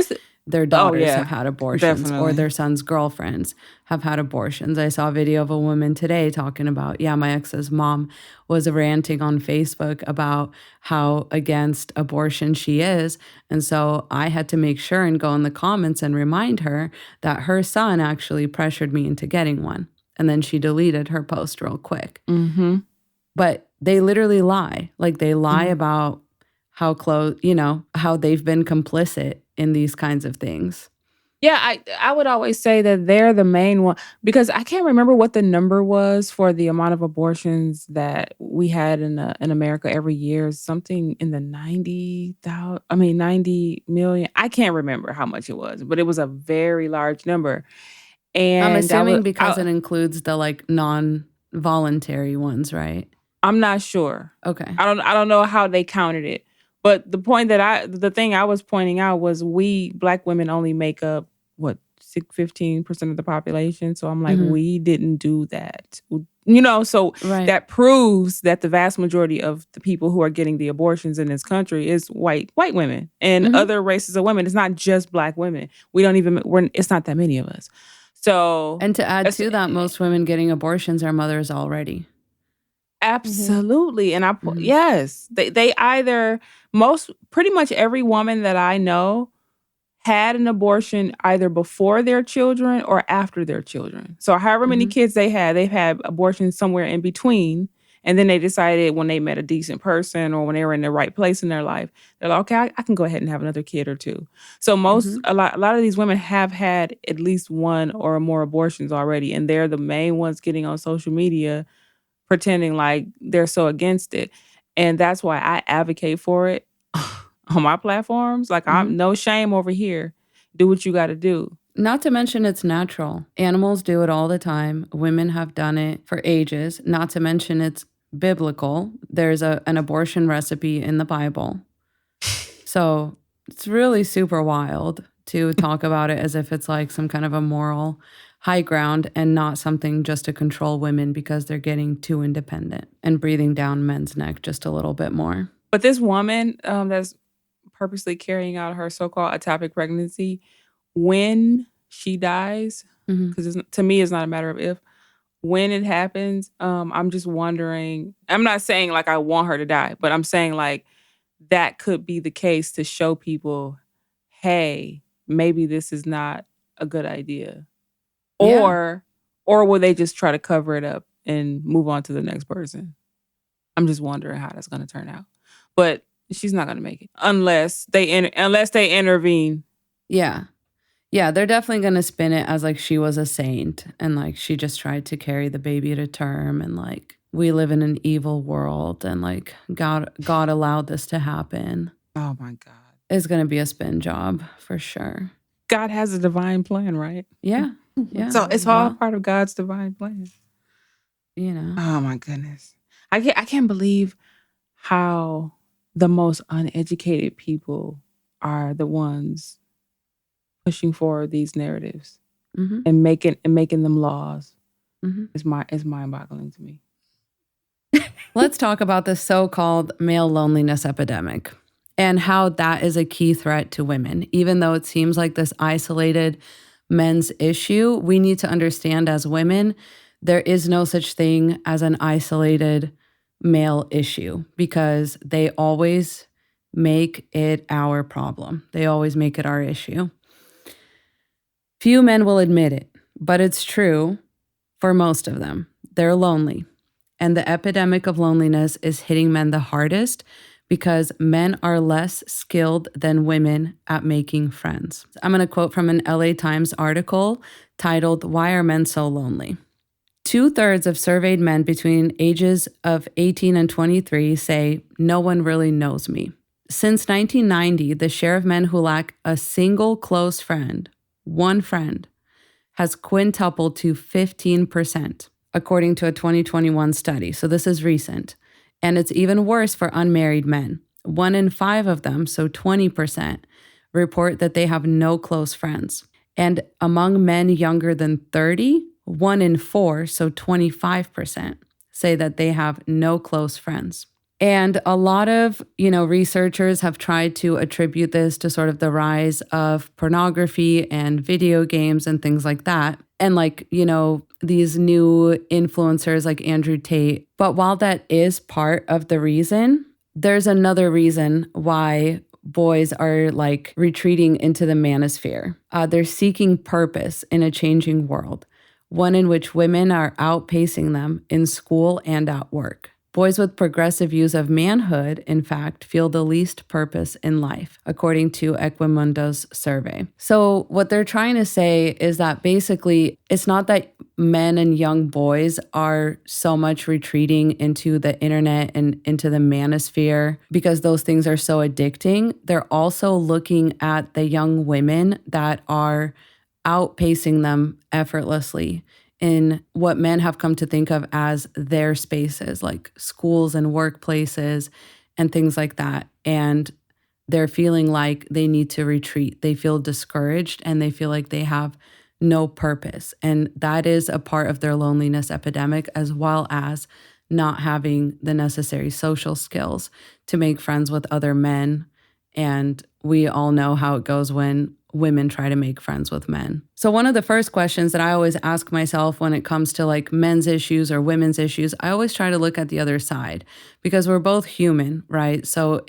their daughters have had abortions, definitely. or their son's girlfriends have had abortions. I saw a video of a woman today talking about, my ex's mom was ranting on Facebook about how against abortion she is. And so I had to make sure and go in the comments and remind her that her son actually pressured me into getting one. And then she deleted her post real quick. Mm-hmm. But they literally lie. Like they lie about how close, how they've been complicit in these kinds of things. Yeah, I would always say that they're the main one, because I can't remember what the number was for the amount of abortions that we had in America every year. Something in the 90 million. I can't remember how much it was, but it was a very large number. And I'm assuming because it includes the like non-voluntary ones, right? I'm not sure. Okay. I don't know how they counted it. But the thing I was pointing out was we Black women only make up 15% of the population. So I'm like, we didn't do that. So that proves that the vast majority of the people who are getting the abortions in this country is white women and other races of women. It's not just Black women. It's not that many of us. So, and to add to that, most women getting abortions are mothers already. Absolutely. And yes, they either, pretty much every woman that I know had an abortion either before their children or after their children. So however many kids they've had abortions somewhere in between. And then they decided when they met a decent person or when they were in the right place in their life, they're like, okay, I can go ahead and have another kid or two. So a lot of these women have had at least one or more abortions already. And they're the main ones getting on social media pretending like they're so against it. And that's why I advocate for it on my platforms. Like, I'm no shame over here. Do what you got to do. Not to mention it's natural. Animals do it all the time. Women have done it for ages. Not to mention it's biblical. There's an abortion recipe in the Bible. So it's really super wild to talk about it as if it's like some kind of a moral high ground and not something just to control women because they're getting too independent and breathing down men's neck just a little bit more. But this woman that's purposely carrying out her so-called ectopic pregnancy, when she dies, because to me it's not a matter of if, when it happens, I'm just wondering, I'm not saying like I want her to die, but I'm saying like that could be the case to show people, hey, maybe this is not a good idea. Or will they just try to cover it up and move on to the next person? I'm just wondering how that's going to turn out. But she's not going to make it unless they intervene. Yeah. Yeah, they're definitely going to spin it as like she was a saint and like she just tried to carry the baby to term and like we live in an evil world and like God allowed this to happen. Oh my God. It's going to be a spin job for sure. God has a divine plan, right? Yeah. Yeah. So it's all part of God's divine plan. Oh my goodness. I can't believe how the most uneducated people are the ones pushing forward these narratives and making them laws. It's mind-boggling to me. Let's talk about the so-called male loneliness epidemic and how that is a key threat to women. Even though it seems like this isolated men's issue, we need to understand as women, there is no such thing as an isolated male issue because they always make it our problem. They always make it our issue. Few men will admit it, but it's true for most of them. They're lonely. And the epidemic of loneliness is hitting men the hardest because men are less skilled than women at making friends. I'm going to quote from an LA Times article titled, "Why Are Men So Lonely?" 2/3 of surveyed men between ages of 18 and 23 say, "No one really knows me." Since 1990, the share of men who lack a single close friend, one friend, has quintupled to 15%, according to a 2021 study. So this is recent. And it's even worse for unmarried men. 1 in 5 of them, so 20%, report that they have no close friends. And among men younger than 30, 1 in 4, so 25%, say that they have no close friends. And a lot of, researchers have tried to attribute this to sort of the rise of pornography and video games and things like that. And these new influencers like Andrew Tate. But while that is part of the reason, there's another reason why boys are retreating into the manosphere. They're seeking purpose in a changing world, one in which women are outpacing them in school and at work. Boys with progressive views of manhood, in fact, feel the least purpose in life, according to Equimundo's survey. So what they're trying to say is that basically it's not that men and young boys are so much retreating into the internet and into the manosphere because those things are so addicting. They're also looking at the young women that are outpacing them effortlessly in what men have come to think of as their spaces, like schools and workplaces and things like that. And they're feeling like they need to retreat. They feel discouraged and they feel like they have no purpose. And that is a part of their loneliness epidemic, as well as not having the necessary social skills to make friends with other men. And we all know how it goes when women try to make friends with men. So one of the first questions that I always ask myself when it comes to men's issues or women's issues, I always try to look at the other side because we're both human, right? So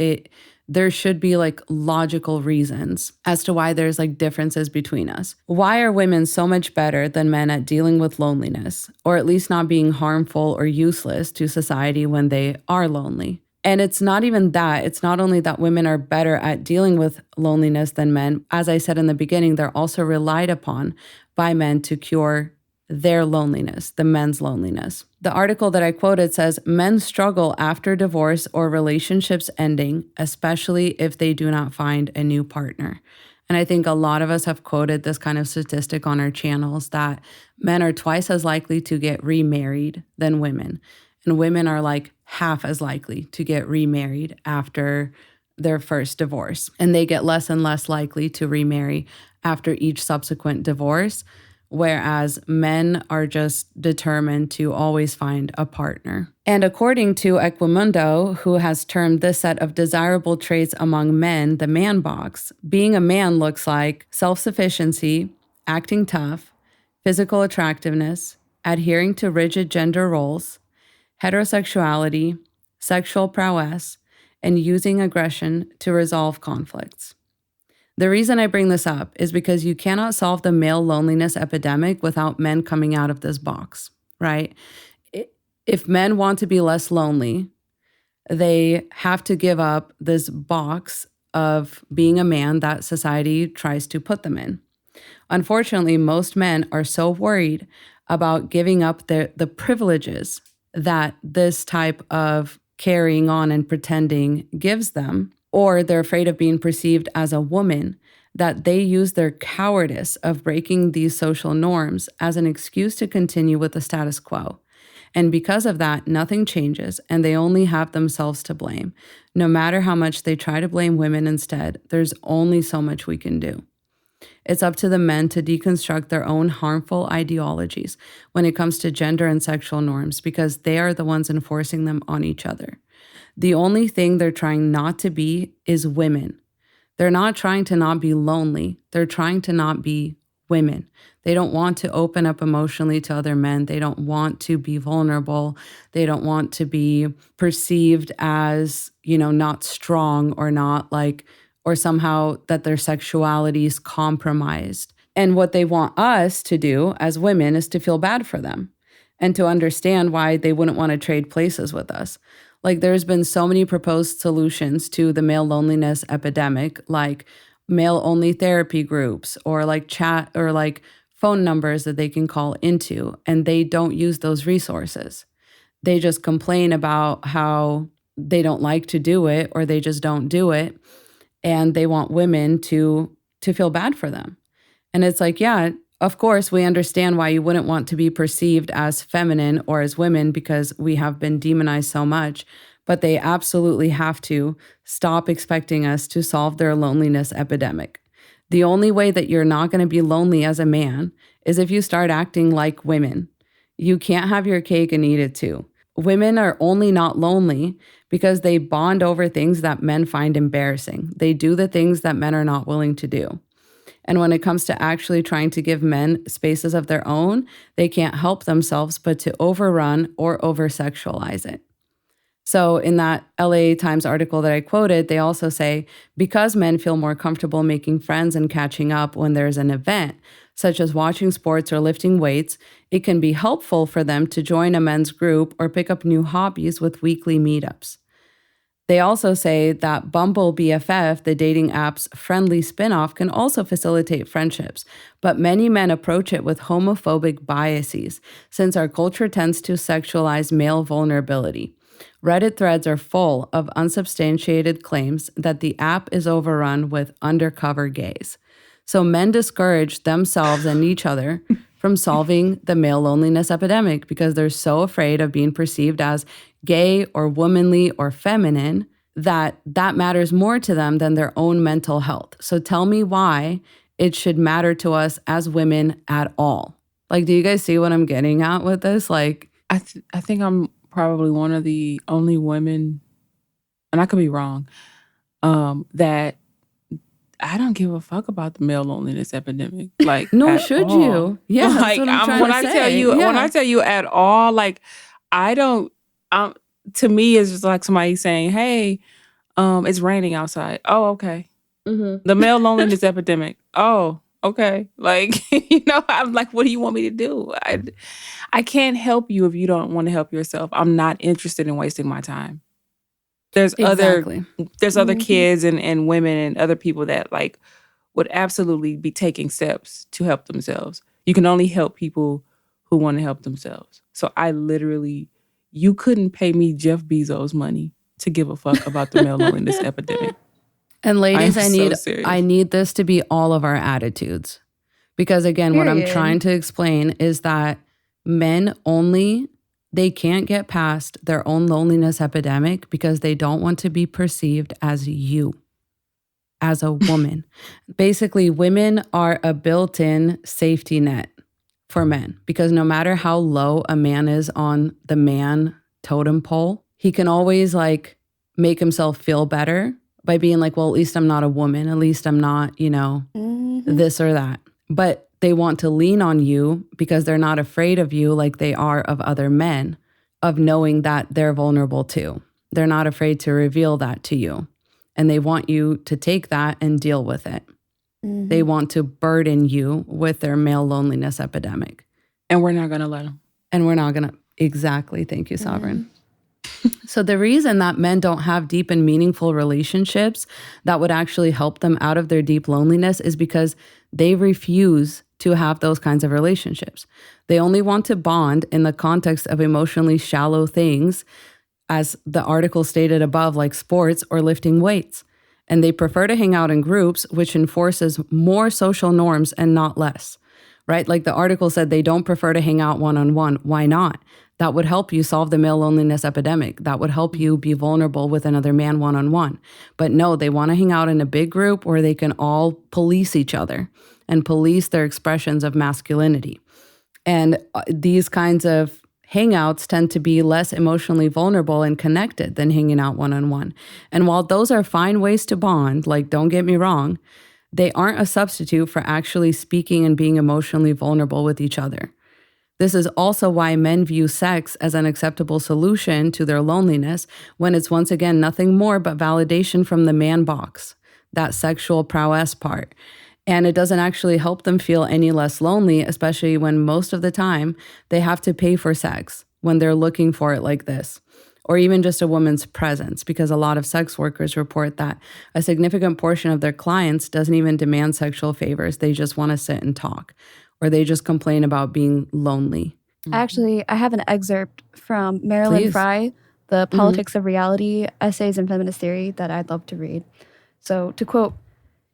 there should be logical reasons as to why there's differences between us. Why are women so much better than men at dealing with loneliness, or at least not being harmful or useless to society when they are lonely? And it's not even that. It's not only that women are better at dealing with loneliness than men. As I said in the beginning, they're also relied upon by men to cure their loneliness, the men's loneliness. The article that I quoted says, men struggle after divorce or relationships ending, especially if they do not find a new partner. And I think a lot of us have quoted this kind of statistic on our channels that men are twice as likely to get remarried than women. And women are half as likely to get remarried after their first divorce. And they get less and less likely to remarry after each subsequent divorce, whereas men are just determined to always find a partner. And according to Equimundo, who has termed this set of desirable traits among men the man box, being a man looks like self-sufficiency, acting tough, physical attractiveness, adhering to rigid gender roles, heterosexuality, sexual prowess, and using aggression to resolve conflicts. The reason I bring this up is because you cannot solve the male loneliness epidemic without men coming out of this box, right? If men want to be less lonely, they have to give up this box of being a man that society tries to put them in. Unfortunately, most men are so worried about giving up the privileges that this type of carrying on and pretending gives them, or they're afraid of being perceived as a woman, that they use their cowardice of breaking these social norms as an excuse to continue with the status quo. And because of that, nothing changes, and they only have themselves to blame. No matter how much they try to blame women instead, there's only so much we can do. It's up to the men to deconstruct their own harmful ideologies when it comes to gender and sexual norms, because they are the ones enforcing them on each other. The only thing they're trying not to be is women. They're not trying to not be lonely. They're trying to not be women. They don't want to open up emotionally to other men. They don't want to be vulnerable. They don't want to be perceived as, not strong or not or somehow that their sexuality is compromised. And what they want us to do as women is to feel bad for them and to understand why they wouldn't want to trade places with us. There's been so many proposed solutions to the male loneliness epidemic, like male-only therapy groups or chat or phone numbers that they can call into, and they don't use those resources. They just complain about how they don't like to do it or they just don't do it. And they want women to feel bad for them. And it's yeah, of course, we understand why you wouldn't want to be perceived as feminine or as women because we have been demonized so much. But they absolutely have to stop expecting us to solve their loneliness epidemic. The only way that you're not going to be lonely as a man is if you start acting like women. You can't have your cake and eat it too. women are only not lonely because they bond over things that men find embarrassing. They do the things that men are not willing to do. And when it comes to actually trying to give men spaces of their own, they can't help themselves but to overrun or over-sexualize it. So in that LA Times article that I quoted, they also say, because men feel more comfortable making friends and catching up when there's an event, such as watching sports or lifting weights, it can be helpful for them to join a men's group or pick up new hobbies with weekly meetups. They also say that Bumble BFF, the dating app's friendly spinoff, can also facilitate friendships, but many men approach it with homophobic biases, since our culture tends to sexualize male vulnerability. Reddit threads are full of unsubstantiated claims that the app is overrun with undercover gays. So men discourage themselves and each other from solving the male loneliness epidemic because they're so afraid of being perceived as gay or womanly or feminine that matters more to them than their own mental health. So tell me why it should matter to us as women at all. Like, do you guys see what I'm getting at with this? Like, I think I'm probably one of the only women, and I could be wrong, that I don't give a fuck about the male loneliness epidemic. Like, nor should all. you. Yeah, like, that's what I'm trying when to I say. tell you, Yeah. when I tell you at all, like, I don't. To me, it's just like somebody saying, "Hey, it's raining outside." Oh, okay. Mm-hmm. The male loneliness epidemic. Oh, okay. Like, I'm like, what do you want me to do? I can't help you if you don't want to help yourself. I'm not interested in wasting my time. There's Exactly. other kids and women and other people that like would absolutely be taking steps to help themselves. You can only help people who want to help themselves. So you couldn't pay me Jeff Bezos money to give a fuck about the male loneliness epidemic. And ladies, serious. I need this to be all of our attitudes. Because again, what I'm trying to explain is that men they can't get past their own loneliness epidemic because they don't want to be perceived as you, as a woman. Basically, women are a built-in safety net for men because no matter how low a man is on the man totem pole, he can always like make himself feel better by being like, well, at least I'm not a woman. At least I'm not, this or that. But they want to lean on you because they're not afraid of you like they are of other men, of knowing that they're vulnerable too. They're not afraid to reveal that to you. And they want you to take that and deal with it. Mm-hmm. They want to burden you with their male loneliness epidemic. And we're not going to let them. And we're not going to. Exactly. Thank you, Sovereign. Mm-hmm. So the reason that men don't have deep and meaningful relationships that would actually help them out of their deep loneliness is because they refuse to have those kinds of relationships. They only want to bond in the context of emotionally shallow things, as the article stated above, like sports or lifting weights. And they prefer to hang out in groups, which enforces more social norms and not less, right? Like the article said, they don't prefer to hang out one-on-one. Why not? That would help you solve the male loneliness epidemic. That would help you be vulnerable with another man one-on-one. But no, they want to hang out in a big group where they can all police each other and police their expressions of masculinity. And these kinds of hangouts tend to be less emotionally vulnerable and connected than hanging out one-on-one. And while those are fine ways to bond, like don't get me wrong, they aren't a substitute for actually speaking and being emotionally vulnerable with each other. This is also why men view sex as an acceptable solution to their loneliness when it's once again nothing more but validation from the man box, that sexual prowess part. And it doesn't actually help them feel any less lonely, especially when most of the time they have to pay for sex when they're looking for it like this, or even just a woman's presence, because a lot of sex workers report that a significant portion of their clients doesn't even demand sexual favors. They just want to sit and talk, or they just complain about being lonely. Actually, I have an excerpt from Marilyn Fry, The Politics of Reality, Essays in Feminist Theory, that I'd love to read. So to quote,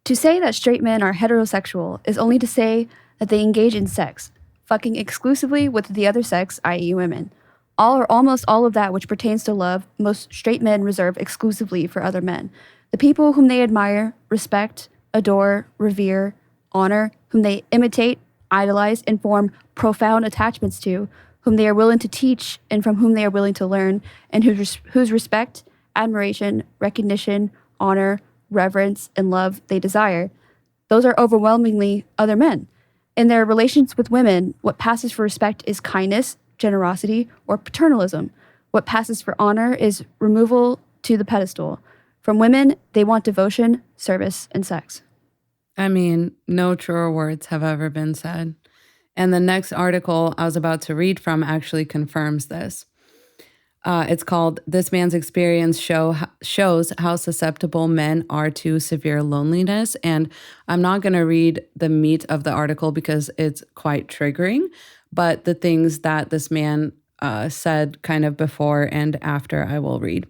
"To say that straight men are heterosexual is only to say that they engage in sex, fucking exclusively with the other sex, i.e. women. All or almost all of that which pertains to love, most straight men reserve exclusively for other men. The people whom they admire, respect, adore, revere, honor, whom they imitate, idolize, and form profound attachments to, whom they are willing to teach and from whom they are willing to learn, and whose respect, admiration, recognition, honor, reverence, and love they desire. Those are overwhelmingly other men. In their relations with women, what passes for respect is kindness, generosity, or paternalism. What passes for honor is removal to the pedestal. From women, they want devotion, service, and sex. I mean, no truer words have ever been said. And the next article I was about to read from actually confirms this. It's called "This Man's Experience Shows How Susceptible Men Are to Severe Loneliness." And I'm not going to read the meat of the article because it's quite triggering, but the things that this man said kind of before and after I will read.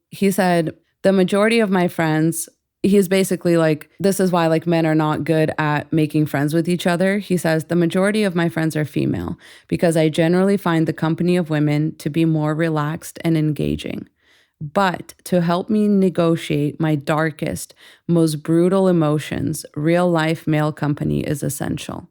He said, "The majority of my friends," he's basically like, this is why like men are not good at making friends with each other. He says, "The majority of my friends are female because I generally find the company of women to be more relaxed and engaging. But to help me negotiate my darkest, most brutal emotions, real life male company is essential.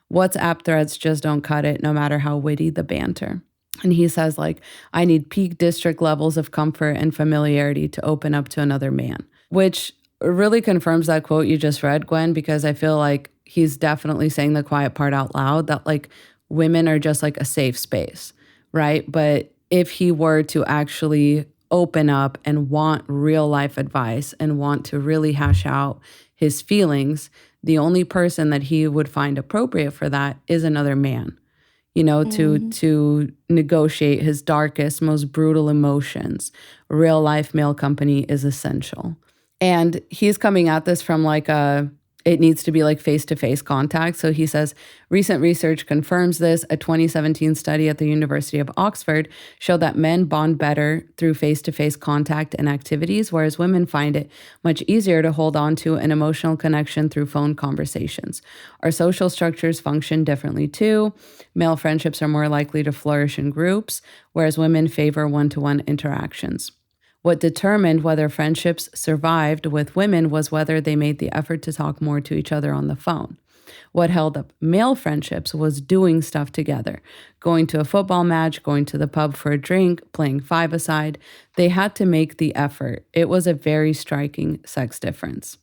WhatsApp threads just don't cut it, no matter how witty the banter." And he says, like, "I need peak district levels of comfort and familiarity to open up to another man," which really confirms that quote you just read, Gwen, because I feel like he's definitely saying the quiet part out loud, that like women are just like a safe space, right? But if he were to actually open up and want real life advice and want to really hash out his feelings, the only person that he would find appropriate for that is another man. To negotiate his darkest, most brutal emotions. Real life male company is essential. And he's coming at this from like it needs to be like face-to-face contact. So he says, recent research confirms this. A 2017 study at the University of Oxford showed that men bond better through face-to-face contact and activities, whereas women find it much easier to hold on to an emotional connection through phone conversations. Our social structures function differently too. Male friendships are more likely to flourish in groups, whereas women favor one-to-one interactions. What determined whether friendships survived with women was whether they made the effort to talk more to each other on the phone. What held up male friendships was doing stuff together, going to a football match, going to the pub for a drink, playing five-a-side. They had to make the effort. It was a very striking sex difference.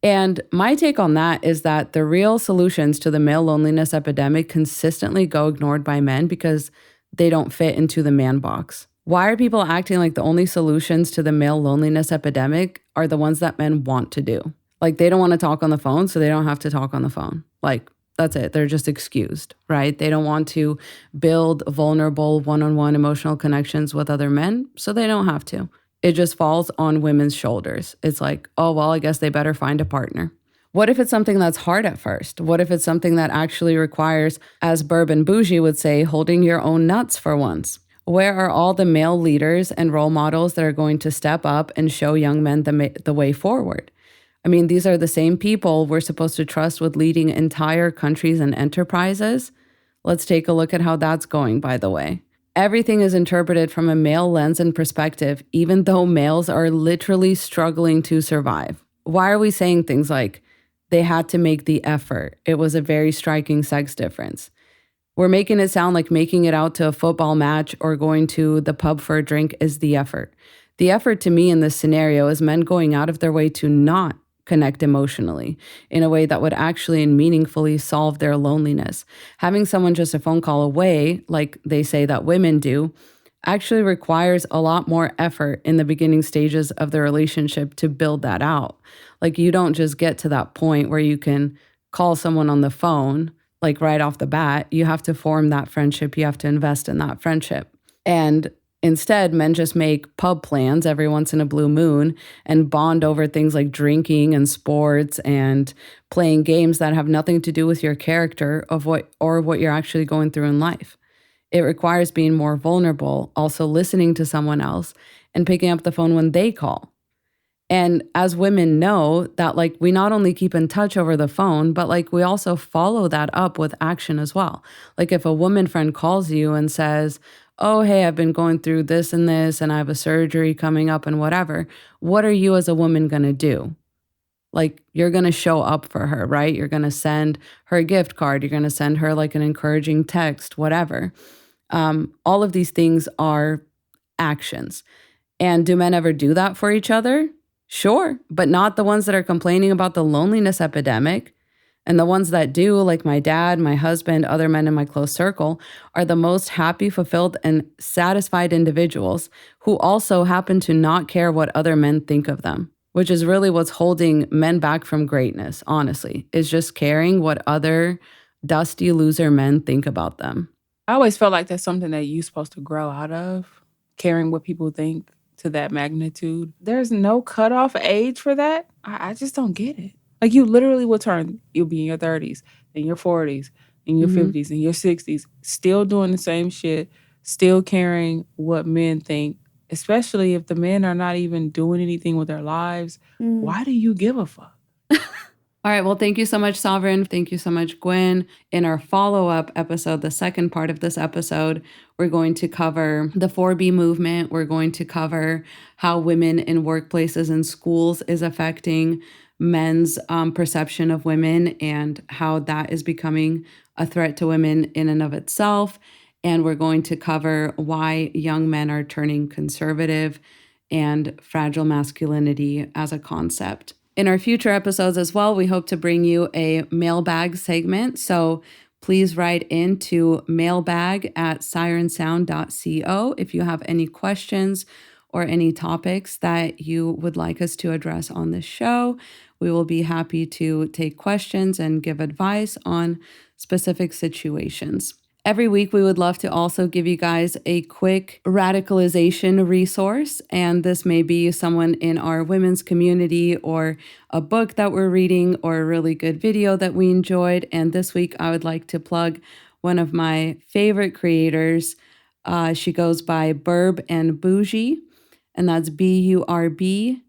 And my take on that is that the real solutions to the male loneliness epidemic consistently go ignored by men because they don't fit into the man box. Why are people acting like the only solutions to the male loneliness epidemic are the ones that men want to do? Like they don't want to talk on the phone, so they don't have to talk on the phone. Like that's it. They're just excused, right? They don't want to build vulnerable one-on-one emotional connections with other men, so they don't have to. It just falls on women's shoulders. It's like, oh, well, I guess they better find a partner. What if it's something that's hard at first? What if it's something that actually requires, as Bourbon Bougie would say, holding your own nuts for once? Where are all the male leaders and role models that are going to step up and show young men the way forward? I mean, these are the same people we're supposed to trust with leading entire countries and enterprises. Let's take a look at how that's going, by the way. Everything is interpreted from a male lens and perspective, even though males are literally struggling to survive. Why are we saying things like, they had to make the effort? It was a very striking sex difference. We're making it sound like making it out to a football match or going to the pub for a drink is the effort. The effort to me in this scenario is men going out of their way to not connect emotionally in a way that would actually and meaningfully solve their loneliness. Having someone just a phone call away, like they say that women do, actually requires a lot more effort in the beginning stages of the relationship to build that out. Like you don't just get to that point where you can call someone on the phone like right off the bat. You have to form that friendship. You have to invest in that friendship. And instead, men just make pub plans every once in a blue moon and bond over things like drinking and sports and playing games that have nothing to do with your character of what you're actually going through in life. It requires being more vulnerable, also listening to someone else and picking up the phone when they call. And as women know that like we not only keep in touch over the phone, but like we also follow that up with action as well. Like if a woman friend calls you and says, oh, hey, I've been going through this and I have a surgery coming up and whatever, what are you as a woman going to do? like you're going to show up for her, right? You're going to send her a gift card. You're going to send her like an encouraging text, whatever. All of these things are actions. And do men ever do that for each other? Sure, but not the ones that are complaining about the loneliness epidemic. And the ones that do, like my dad, my husband, other men in my close circle, are the most happy, fulfilled, and satisfied individuals who also happen to not care what other men think of them, which is really what's holding men back from greatness, honestly, is just caring what other dusty loser men think about them. I always felt like that's something that you're supposed to grow out of, caring what people think to that magnitude. There's no cutoff age for that. I just don't get it. Like you literally will you'll be in your 30s, in your 40s, in your 50s, in your 60s, still doing the same shit, still caring what men think, especially if the men are not even doing anything with their lives. Why do you give a fuck? All right. Well, thank you so much, Sovereign. Thank you so much, Gwen. In our follow-up episode, the second part of this episode, we're going to cover the 4B movement. We're going to cover how women in workplaces and schools is affecting men's perception of women and how that is becoming a threat to women in and of itself. And we're going to cover why young men are turning conservative and fragile masculinity as a concept. In our future episodes as well, we hope to bring you a mailbag segment. So please write into mailbag@sirensound.co if you have any questions or any topics that you would like us to address on this show. We will be happy to take questions and give advice on specific situations. Every week, we would love to also give you guys a quick radicalization resource. And this may be someone in our women's community or a book that we're reading or a really good video that we enjoyed. And this week, I would like to plug one of my favorite creators. She goes by Burb and Bougie, and that's BURBNBOUGIE.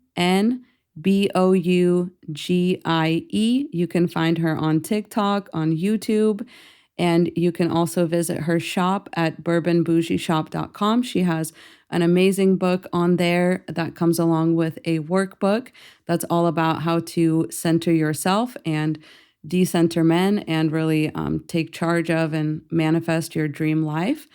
You can find her on TikTok, on YouTube. And you can also visit her shop at bourbonbougieshop.com. She has an amazing book on there that comes along with a workbook that's all about how to center yourself and decenter men and really take charge of and manifest your dream life.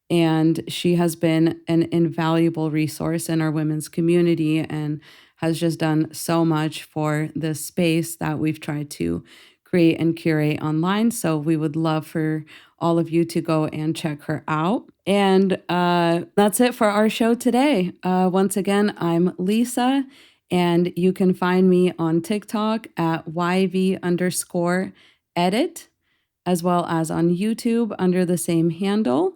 And she has been an invaluable resource in our women's community and has just done so much for this space that we've tried to create and curate online. So we would love for all of you to go and check her out. And that's it for our show today. Once again, I'm Lisa, and you can find me on TikTok at YV_edit, as well as on YouTube under the same handle.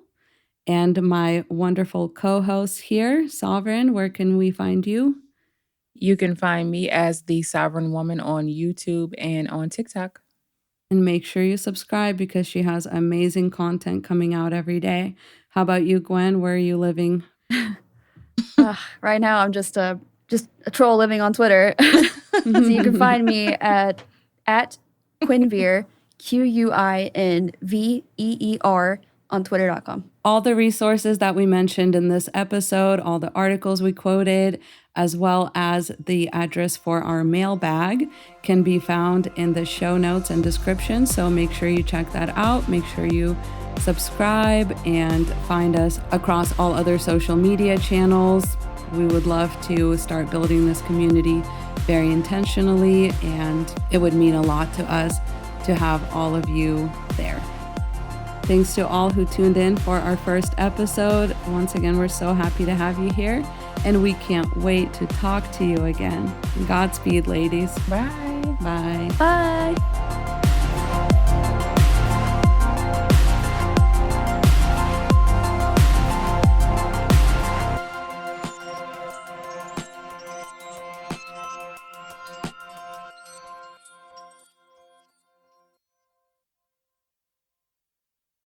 And my wonderful co-host here, Sovereign, where can we find you? You can find me as The Sovereign Woman on YouTube and on TikTok. And make sure you subscribe because she has amazing content coming out every day. How about you, Gwen? Where are you living? Right now, I'm just a troll living on Twitter. So you can find me at Quinveer, QUINVEER on Twitter.com. All the resources that we mentioned in this episode, all the articles we quoted, as well as the address for our mailbag can be found in the show notes and description. So make sure you check that out. Make sure you subscribe and find us across all other social media channels. We would love to start building this community very intentionally, and it would mean a lot to us to have all of you there. Thanks to all who tuned in for our first episode. Once again, we're so happy to have you here, and we can't wait to talk to you again. Godspeed, ladies. Bye. Bye. Bye.